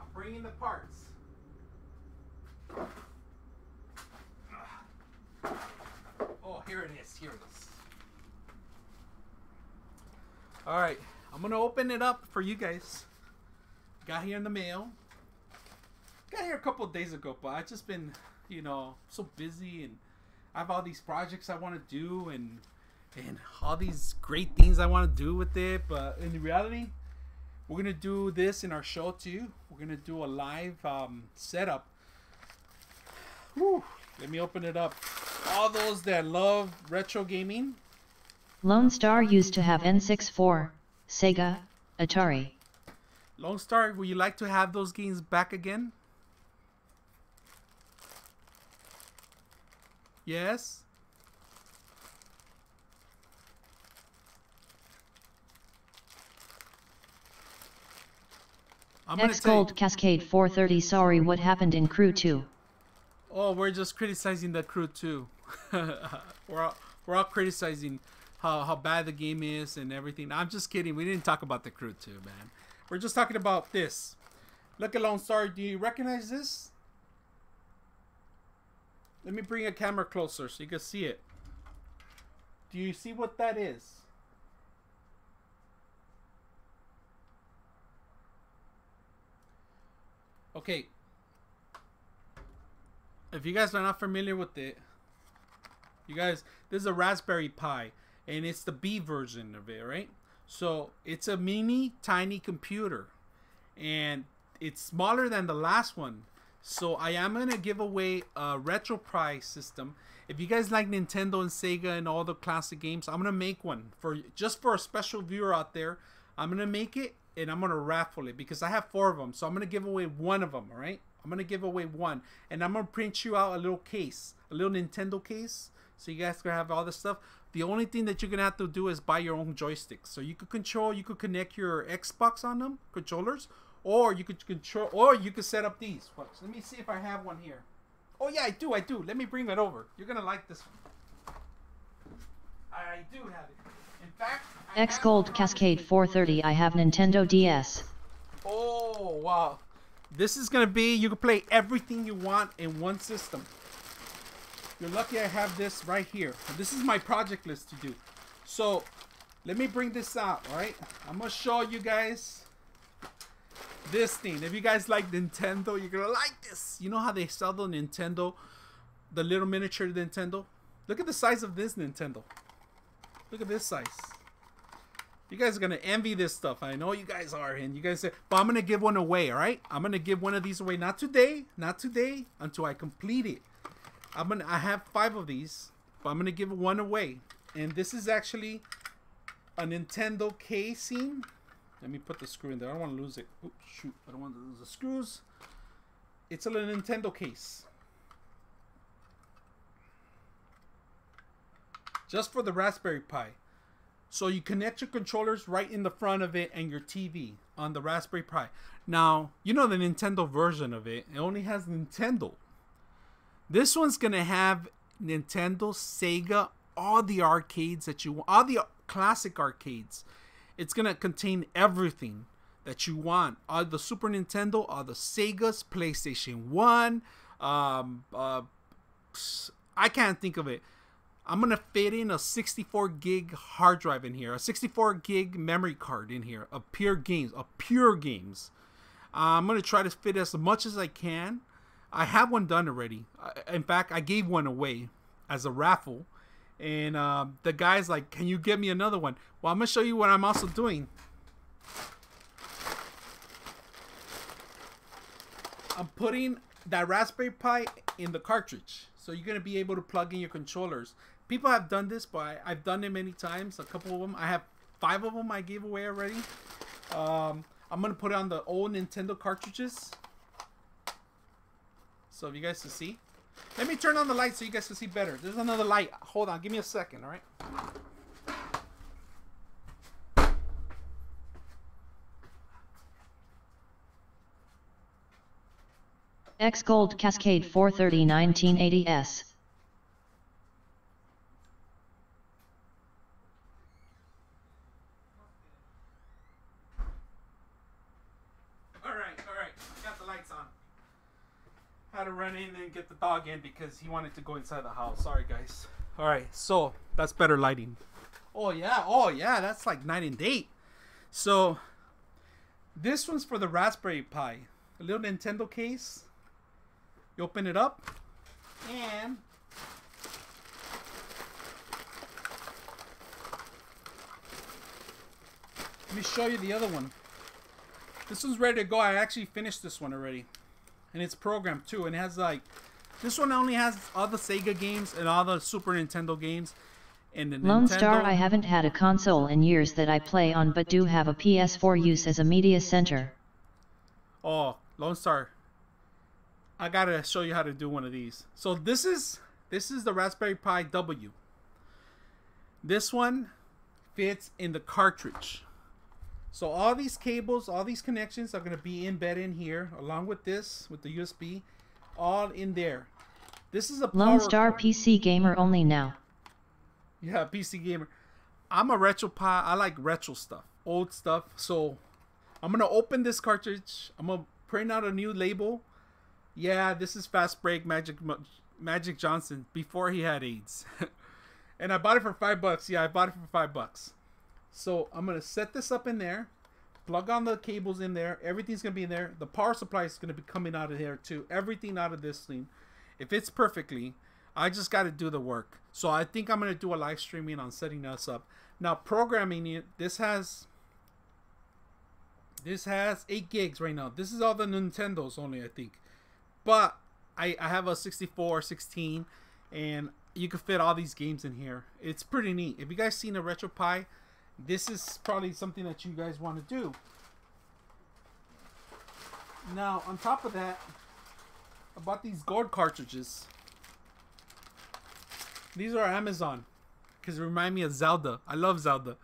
Speaker 1: I'm bringing the parts. Oh, here it is. Here it is. All right, I'm gonna open it up for you guys. Got here in the mail. Got here a couple of days ago, but I've just been, you know, so busy, and I have all these projects I want to do, and all these great things I want to do with it. But in reality, we're gonna do this in our show too. We're gonna do a live setup. Whew. Let me open it up. All those that love retro gaming.
Speaker 2: Lone Star used to have N64, Sega, Atari.
Speaker 1: Lone Star, would you like to have those games back again? Yes?
Speaker 2: X Gold Cascade 430. Sorry, what happened in Crew 2?
Speaker 1: Oh, we're just criticizing the Crew 2. we're all criticizing how bad the game is and everything. I'm just kidding. We didn't talk about the Crew 2, man. We're just talking about this. Look at Lone Star. Do you recognize this? Let me bring a camera closer so you can see it. Do you see what that is? Okay. If you guys are not familiar with it, you guys, this is a Raspberry Pi, and it's the B version of it, right? So it's a mini tiny computer, and it's smaller than the last one. So I am gonna give away a RetroPie system. If you guys like Nintendo and Sega and all the classic games, I'm gonna make one for just for a special viewer out there. I'm gonna make it, and I'm gonna raffle it because I have 4 of them. So I'm gonna give away one of them. All right, I'm gonna give away one, and I'm gonna print you out a little case, a little Nintendo case, so you guys can have all this stuff. The only thing that you're gonna have to do is buy your own joysticks, so you could control. You could connect your Xbox on them controllers, or you could control, or you could set up these. Let me see if I have one here. Oh yeah, I do. Let me bring it over. You're gonna like this one. I do have it. In fact,
Speaker 2: X Gold Cascade 430. I have Nintendo DS.
Speaker 1: Oh wow, this is gonna be. You can play everything you want in one system. You're lucky I have this right here. This is my project list to do. So let me bring this out. All right, I'm gonna show you guys this thing. If you guys like Nintendo, you're gonna like this. You know how they sell the Nintendo, the little miniature Nintendo? Look at the size of this Nintendo. Look at this size. You guys are gonna envy this stuff. I know you guys are, and you guys say, but I'm gonna give one away, all right? I'm gonna give one of these away. Not today, until I complete it. I have 5 of these, but I'm gonna give one away. And this is actually a Nintendo casing. Let me put the screw in there. I don't want to lose it. Oops, shoot. I don't want to lose the screws. It's a little Nintendo case. Just for the Raspberry Pi. So you connect your controllers right in the front of it and your TV on the Raspberry Pi. Now, you know the Nintendo version of it. It only has Nintendo. This one's gonna have Nintendo, Sega, all the arcades that you want, all the classic arcades. It's gonna contain everything that you want. All the Super Nintendo, all the Segas, PlayStation 1. I can't think of it. I'm gonna fit in a 64 gig hard drive in here, a 64 gig memory card in here, of pure games, I'm gonna try to fit as much as I can. I have one done already. In fact, I gave one away as a raffle, and the guy's like, "Can you get me another one?" Well, I'm gonna show you what I'm also doing. I'm putting that Raspberry Pi in the cartridge, so you're gonna be able to plug in your controllers. People have done this, but I've done it many times. A couple of them. I have 5 of them I gave away already. I'm gonna put it on the old Nintendo cartridges, so if you guys can see. Let me turn on the light so you guys can see better. There's another light. Hold on, give me a second, all right?
Speaker 2: X Gold Cascade 430 1980S.
Speaker 1: All right. Got the lights on. Had to run in and get the dog in because he wanted to go inside the house. Sorry, guys. All right, so that's better lighting. Oh yeah, that's like night and day. So this one's for the Raspberry Pi. A little Nintendo case. You open it up, and let me show you the other one. This one's ready to go. I actually finished this one already, and it's programmed too. And it has like, this one only has all the Sega games and all the Super Nintendo games. And the
Speaker 2: Lone
Speaker 1: Nintendo...
Speaker 2: Star, I haven't had a console in years that I play on, but do have a PS4 use as a media center.
Speaker 1: Oh, Lone Star. I gotta show you how to do one of these. So this is the Raspberry Pi W. This one fits in the cartridge. So all these cables, all these connections are gonna be embedded in here, along with this, with the USB, all in there. This is a
Speaker 2: Lone Star
Speaker 1: cord.
Speaker 2: PC gamer only now.
Speaker 1: Yeah, PC gamer. I'm a retro Pi. I like retro stuff, old stuff. So I'm gonna open this cartridge. I'm gonna print out a new label. Yeah, this is Fast Break Magic Johnson before he had AIDS. And I bought it for $5. Yeah, I bought it for $5. So I'm gonna set this up in there, plug on the cables in there. Everything's gonna be in there. The power supply is gonna be coming out of here too. Everything out of this thing. If it fits perfectly, I just got to do the work. So I think I'm gonna do a live streaming on setting us up. Now programming it. This has 8 gigs right now. This is all the Nintendos only, I think. But I have a 64, 16, and you can fit all these games in here. It's pretty neat. If you guys seen a RetroPie, this is probably something that you guys want to do. Now, on top of that, I bought these gold cartridges. These are Amazon because they remind me of Zelda. I love Zelda.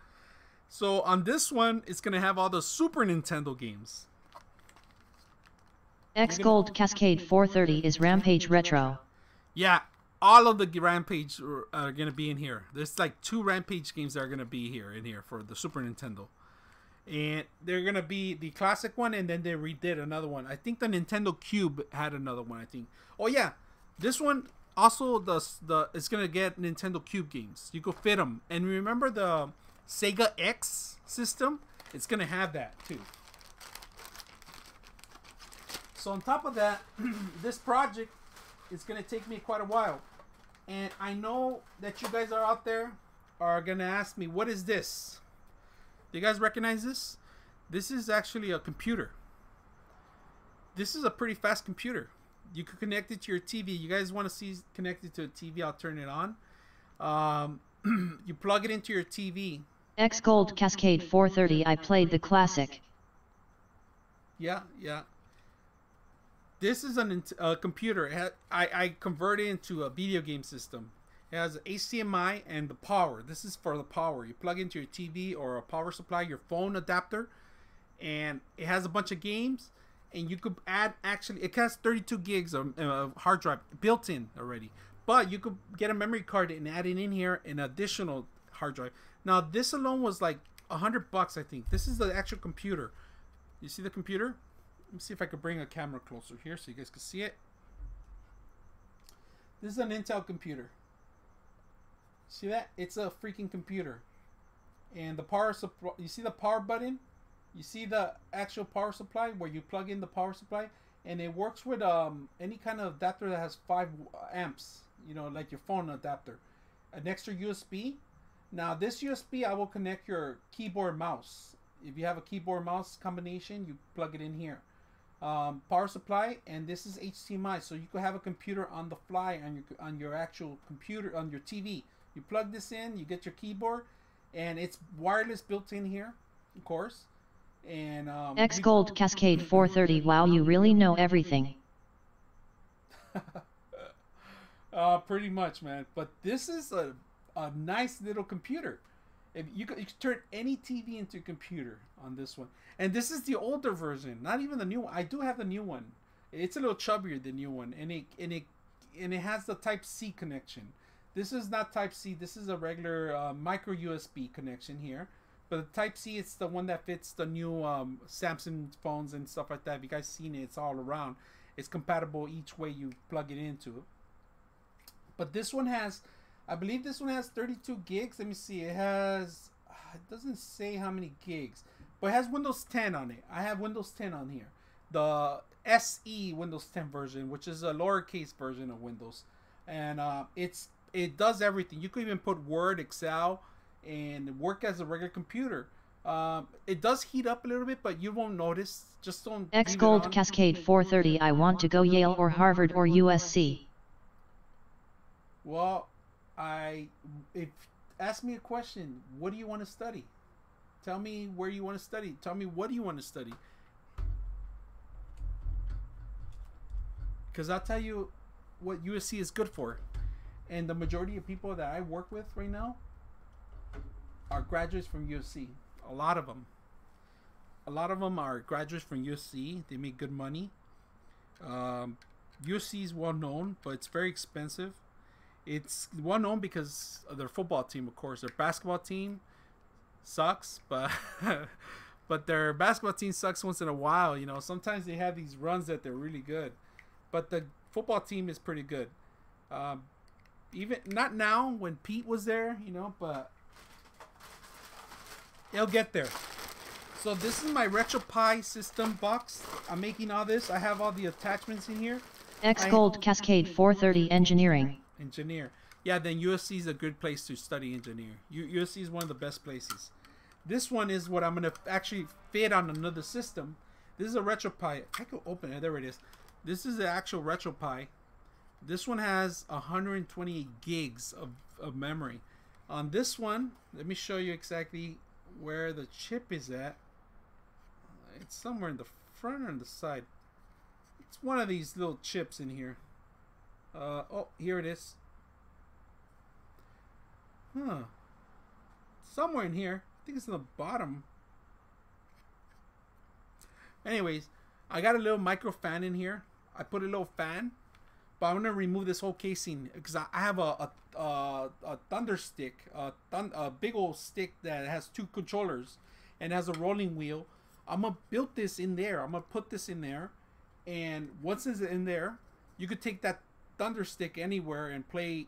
Speaker 1: So on this one, it's going to have all the Super Nintendo games.
Speaker 2: X Gold Cascade 430 is Rampage Retro.
Speaker 1: Yeah, all of the Rampage are going to be in here. There's like 2 Rampage games that are going to be in here for the Super Nintendo. And they're going to be the classic one, and then they redid another one. I think the Nintendo Cube had another one, I think. Oh yeah, this one also, it's going to get Nintendo Cube games. You could fit them. And remember the Sega X system? It's going to have that too. So on top of that, this project is going to take me quite a while. And I know that you guys are out there are going to ask me, what is this? Do you guys recognize this? This is actually a computer. This is a pretty fast computer. You could connect it to your TV. You guys want to see connected to a TV? I'll turn it on. You plug it into your TV.
Speaker 2: X Gold Cascade 430. I played the classic.
Speaker 1: Yeah. This is a computer. I converted it into a video game system. It has HDMI and the power. This is for the power. You plug into your TV or a power supply, your phone adapter, and it has a bunch of games. and you could add, actually it has 32 gigs of hard drive built in already, but you could get a memory card and add it in here, an additional hard drive. Now this alone was like $100, I think. This is the actual computer. You see the computer? Let me see if I could bring a camera closer here so you guys can see it. This is an Intel computer. See that? It's a freaking computer. And the power supply, you see the power button? You see the actual power supply where you plug in the power supply, and it works with any kind of adapter that has 5 amps, you know, like your phone adapter. An extra USB. Now this USB, I will connect your keyboard mouse. If you have a keyboard mouse combination, you plug it in here. Power supply, and this is HDMI, so you could have a computer on the fly on your actual computer, on your TV. You plug this in, you get your keyboard, and it's wireless built in here, of course. And
Speaker 2: X Gold Cascade 430. Wow, you really know everything.
Speaker 1: Pretty much, man. But this is a nice little computer. If you could turn any TV into a computer on this one. And this is the older version, not even the new one. I do have the new one. It's a little chubbier, the new one, and it has the Type C connection. This is not Type C. This is a regular micro USB connection here. But the Type C, it's the one that fits the new Samsung phones and stuff like that. If you guys seen it, it's all around. It's compatible each way you plug it into. But this one has, I believe this one has 32 gigs. Let me see. It has, it doesn't say how many gigs, but it has Windows 10 on it. I have Windows 10 on here. The SE Windows 10 version, which is a lowercase version of Windows. And it does everything. You could even put Word, Excel, and work as a regular computer. It does heat up a little bit, but you won't notice. Just don't.
Speaker 2: X Gold Cascade 430. I want to go Yale or Harvard or USC.
Speaker 1: Well, if ask me a question, what do you want to study? Tell me where you want to study. Tell me what do you want to study. Because I'll tell you what USC is good for. And the majority of people that I work with right now are graduates from USC. A lot of them. A lot of them are graduates from USC. They make good money. USC is well known, but it's very expensive. It's well known because of their football team, of course. Their basketball team sucks, but but their basketball team sucks once in a while. You know, sometimes they have these runs that they're really good, but the football team is pretty good. Even not now when Pete was there, you know, but it'll get there. So this is my RetroPie system box. I'm making all this. I have all the attachments in here.
Speaker 2: X Gold Cascade 430 Engineering.
Speaker 1: Engineer. Yeah, then USC is a good place to study engineer. USC is one of the best places. This one is what I'm going to actually fit on another system. This is a RetroPie. I can open it. There it is. This is the actual RetroPie. This one has 128 gigs of memory. On this one, let me show you exactly where the chip is at. It's somewhere in the front or in the side. It's one of these little chips in here. Oh, here it is. Huh. Somewhere in here. I think it's in the bottom. Anyways, I got a little micro fan in here. I put a little fan. But I'm going to remove this whole casing because I have a thunder stick. A big old stick that has 2 controllers and has a rolling wheel. I'm going to build this in there. I'm going to put this in there. And once it's in there, you could take that thunder stick anywhere and play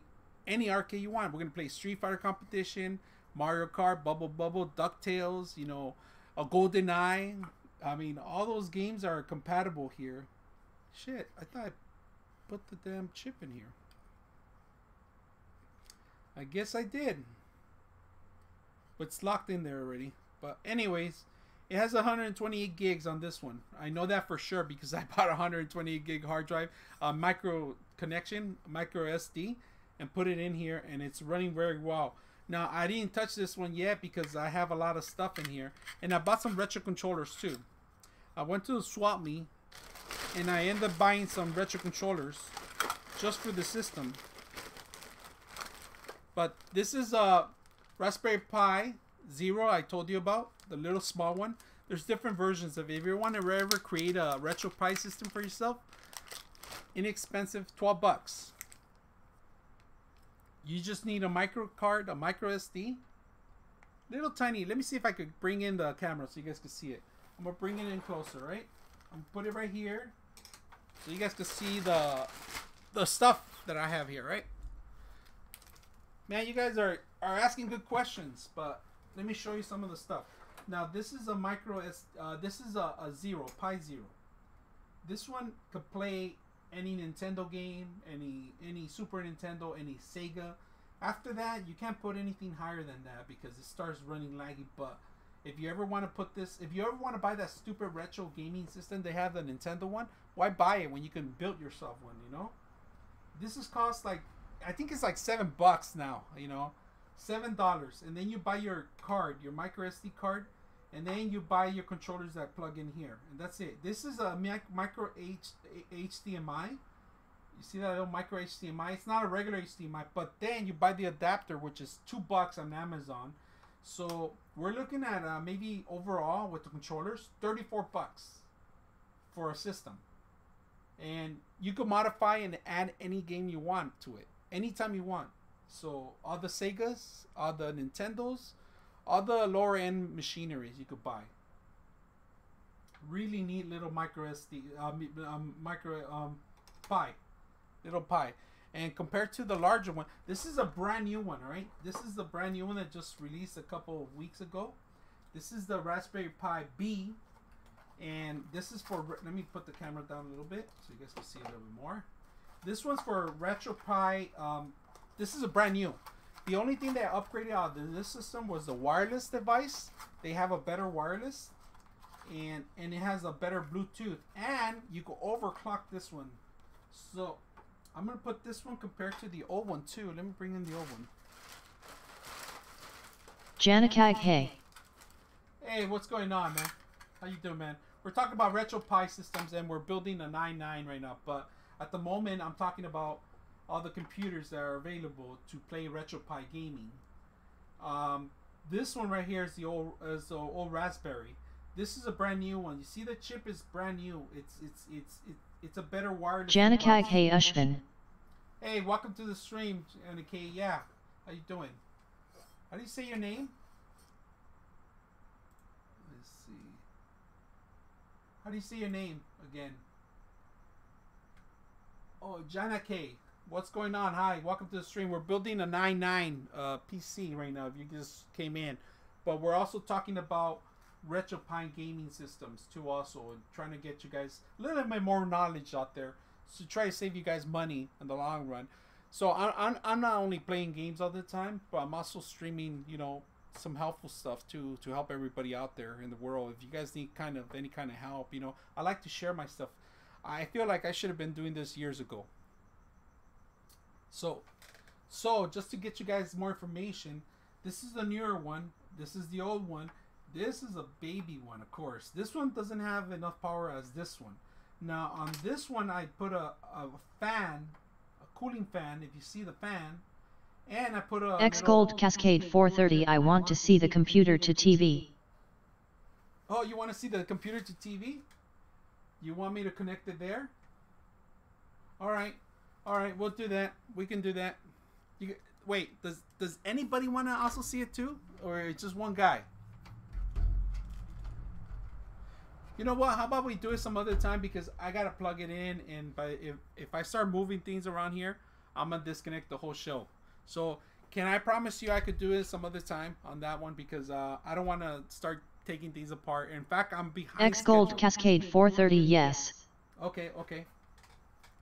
Speaker 1: any arcade you want. We're gonna play Street Fighter competition, Mario Kart, Bubble, DuckTales, you know, a GoldenEye. I mean, all those games are compatible here. Shit, I thought I put the damn chip in here. I guess I did, but it's locked in there already. But anyways, it has 128 gigs on this one. I know that for sure because I bought a 128 gig hard drive, micro connection, micro SD, and put it in here, and it's running very well. Now, I didn't touch this one yet because I have a lot of stuff in here, and I bought some retro controllers too. I went to the Swap Me, and I ended up buying some retro controllers just for the system. But this is a Raspberry Pi Zero I told you about, the little small one. There's different versions of it. If you want to ever create a RetroPie system for yourself, inexpensive, 12 bucks. You just need a micro card, a micro SD. Little tiny. Let me see if I could bring in the camera so you guys can see it. I'm going to bring it in closer, right? I'm going to put it right here so you guys can see the stuff that I have here, right? Man, you guys are asking good questions, but let me show you some of the stuff. Now, this is a micro S. This is a Zero, Pi Zero. This one could play any Nintendo game, any Super Nintendo, any Sega. After that, you can't put anything higher than that because it starts running laggy. But if you ever want to put this, if you ever want to buy that stupid retro gaming system, they have the Nintendo one. Why buy it when you can build yourself one? You know, this is cost like, I think it's like $7 now. You know, $7, and then you buy your card, your micro SD card, and then you buy your controllers that plug in here, and that's it. This is a micro HDMI. You see that little micro HDMI? It's not a regular HDMI, but then you buy the adapter, which is $2 on Amazon. So we're looking at maybe overall with the controllers, $34 for a system, and you can modify and add any game you want to it anytime you want. So all the Segas, all the Nintendos, all the lower end machineries you could buy. Really neat little micro SD, Pi, little Pi. And compared to the larger one, this is a brand new one, all right? This is the brand new one that just released a couple of weeks ago. This is the Raspberry Pi B, and this is for, let me put the camera down a little bit so you guys can see a little bit more. This one's for RetroPie. This is a brand new. The only thing they upgraded out of this system was the wireless device. They have a better wireless, and it has a better Bluetooth, and you can overclock this one. So I'm gonna put this one compared to the old one too. Let me bring in the old one.
Speaker 2: Janikag, hey.
Speaker 1: Hey, what's going on, man? How you doing, man? We're talking about RetroPie systems, and we're building a 9.9 right now. But at the moment, I'm talking about all the computers that are available to play RetroPie gaming. This one right here is the old Raspberry. This is a brand new one. You see the chip is brand new. It's a better wireless.
Speaker 2: Janikag, hey Ushvin.
Speaker 1: Hey, welcome to the stream, Janikag. Yeah, how you doing? How do you say your name? Let's see. How do you say your name again? Oh, Janikag. What's going on? Hi, welcome to the stream. We're building a 9.9 PC right now, if you just came in. But we're also talking about RetroPie gaming systems too also, and trying to get you guys a little bit more knowledge out there to try to save you guys money in the long run. So I'm not only playing games all the time, but I'm also streaming, you know, some helpful stuff too, to help everybody out there in the world. If you guys need any kind of help, you know, I like to share my stuff. I feel like I should have been doing this years ago. So just to get you guys more information, this is the newer one. This is the old one. This is a baby one, of course. This one doesn't have enough power as this one. Now, on this one, I put a fan, a cooling fan, if you see the fan, and I put a...
Speaker 2: X Gold Cascade 430, I want to see the computer to TV.
Speaker 1: Oh, you want to see the computer to TV? You want me to connect it there? All right, we'll do that. We can do that. Wait, does anybody want to also see it too, or it's just one guy? You know what? How about we do it some other time, because I gotta plug it in, and if I start moving things around here, I'm gonna disconnect the whole show. So can I promise you I could do it some other time on that one, because I don't want to start taking things apart. In fact, I'm behind.
Speaker 2: X Gold Cascade 430, yes.
Speaker 1: Okay.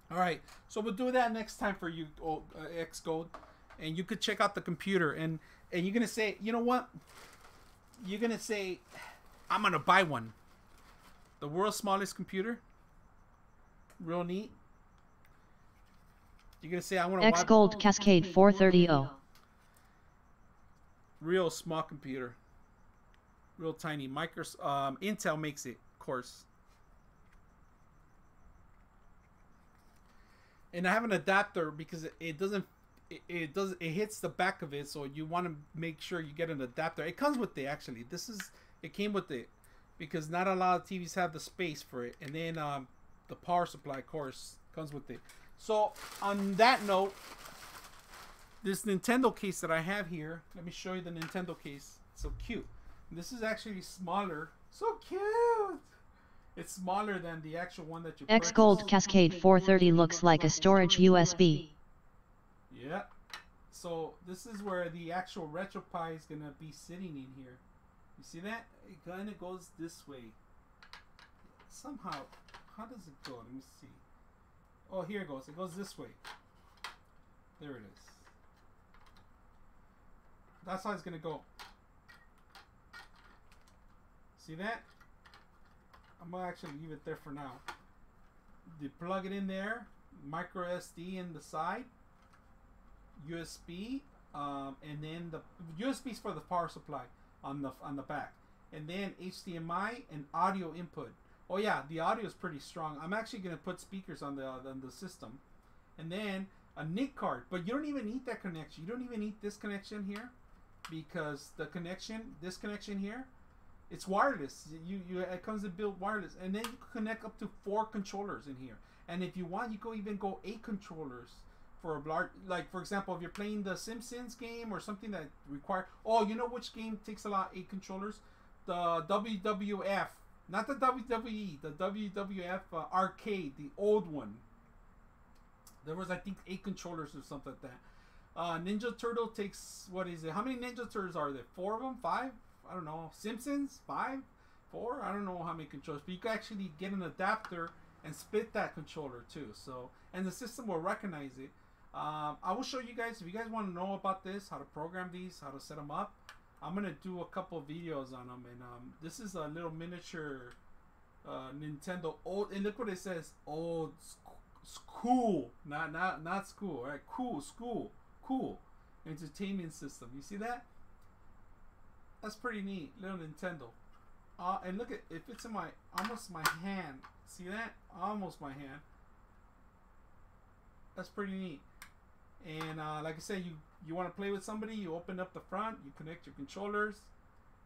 Speaker 1: All right, so we'll do that next time for you, X Gold, and you could check out the computer, and you're gonna say, you know what? You're gonna say, I'm gonna buy one. The world's smallest computer. Real neat. You're gonna say, I want to
Speaker 2: X Gold Cascade 430.
Speaker 1: Real small computer. Real tiny. Intel makes it, of course. And I have an adapter because it hits the back of it, so you want to make sure you get an adapter. It comes with it, actually. It came with it. because not a lot of TVs have the space for it. And then the power supply, of course, comes with it. So on that note, this Nintendo case that I have here, let me show you the Nintendo case. It's so cute. And this is actually smaller. So cute. It's smaller than the actual one that you
Speaker 2: X Gold Cascade 430 looks like a storage USB.
Speaker 1: Yeah. So this is where the actual RetroPie is gonna be sitting in here. You see that? It kind of goes this way. Somehow, how does it go? Let me see. Oh, here it goes. It goes this way. There it is. That's how it's gonna go. See that? I'm gonna actually leave it there for now. You plug it in there, micro SD in the side, USB, and then the USB is for the power supply on the back, and then HDMI and audio input. Oh yeah, the audio is pretty strong. I'm actually gonna put speakers on the system, and then a NIC card. But you don't even need that connection. You don't even need this connection here, because this connection here, it's wireless. It comes in built wireless, and then you can connect up to 4 controllers in here. And if you want, you can even go 8 controllers for a large. Like for example, if you're playing the Simpsons game or something that require. Oh, you know which game takes a lot 8 controllers? The WWF, not the WWE, the WWF arcade, the old one. There was, I think, 8 controllers or something like that. Ninja Turtle takes, what is it? How many Ninja Turtles are there? 4 of them? 5? I don't know. Simpsons? 5? 4? I don't know how many controllers. But you can actually get an adapter and split that controller too. So, and the system will recognize it. I will show you guys, if you guys want to know about this, how to program these, how to set them up. I'm going to do a couple videos on them. And this is a little miniature Nintendo old. And look what it says. Old school. Not school. Right? Cool. School. Cool. Entertainment system. You see that? That's pretty neat. Little Nintendo. And look at, it fits in almost my hand. See that? Almost my hand. That's pretty neat. And like I said, you want to play with somebody, you open up the front, you connect your controllers.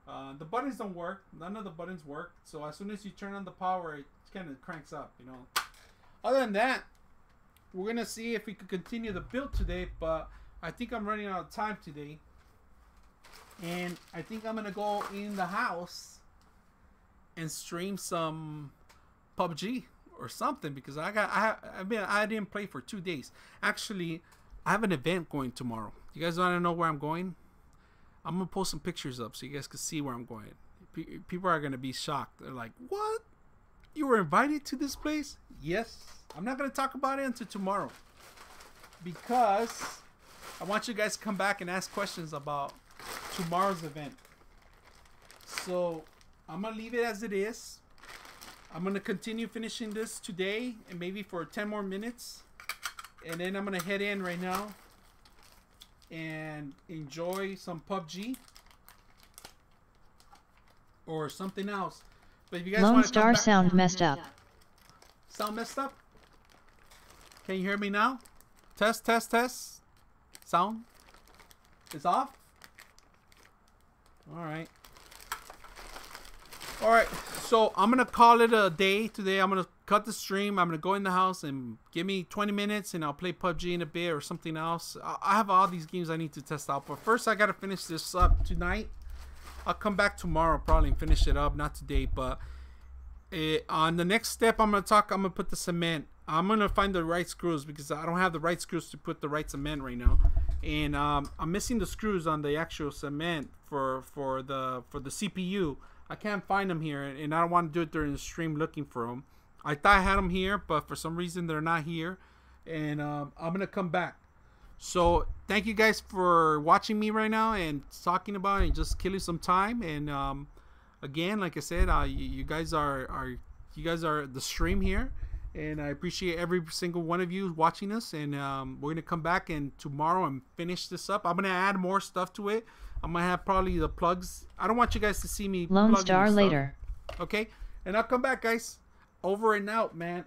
Speaker 1: The buttons don't work. None of the buttons work. So as soon as you turn on the power, it kind of cranks up, you know. Other than that, we're going to see if we can continue the build today. But I think I'm running out of time today. And I think I'm going to go in the house and stream some PUBG or something, because I didn't play for 2 days. Actually, I have an event going tomorrow. You guys want to know where I'm going? I'm gonna post some pictures up so you guys can see where I'm going. People are gonna be shocked. They're like, "What? You were invited to this place?" Yes. I'm not gonna talk about it until tomorrow, because I want you guys to come back and ask questions about tomorrow's event. So I'm gonna leave it as it is. I'm going to continue finishing this today and maybe for 10 more minutes. And then I'm going to head in right now and enjoy some PUBG or something else. But if you guys
Speaker 2: Lone
Speaker 1: want to
Speaker 2: Star sound messed up.
Speaker 1: Sound messed up? Can you hear me now? Test, test, test. Sound is off? Alright. Alright, so I'm going to call it a day today. I'm going to cut the stream. I'm going to go in the house and give me 20 minutes and I'll play PUBG in a bit or something else. I have all these games I need to test out. But first I got to finish this up tonight. I'll come back tomorrow probably and finish it up. Not today, but on the next step I'm going to put the cement. I'm going to find the right screws because I don't have the right screws to put the right cement right now. And I'm missing the screws on the actual cement for the CPU. I can't find them here, and I don't want to do it during the stream looking for them. I thought I had them here, but for some reason they're not here. And I'm going to come back. So thank you guys for watching me right now and talking about it and just killing some time. And again, like I said, you guys are the stream here. And I appreciate every single one of you watching us. And we're going to come back and tomorrow and finish this up. I'm going to add more stuff to it. I'm going to have probably the plugs. I don't want you guys to see me
Speaker 2: Lone Star later.
Speaker 1: Okay? And I'll come back, guys. Over and out, man.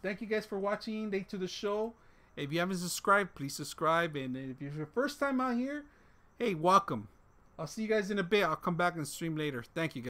Speaker 1: Thank you guys for watching. Late to the show. If you haven't subscribed, please subscribe. And if you're your first time out here, hey, welcome. I'll see you guys in a bit. I'll come back and stream later. Thank you, guys.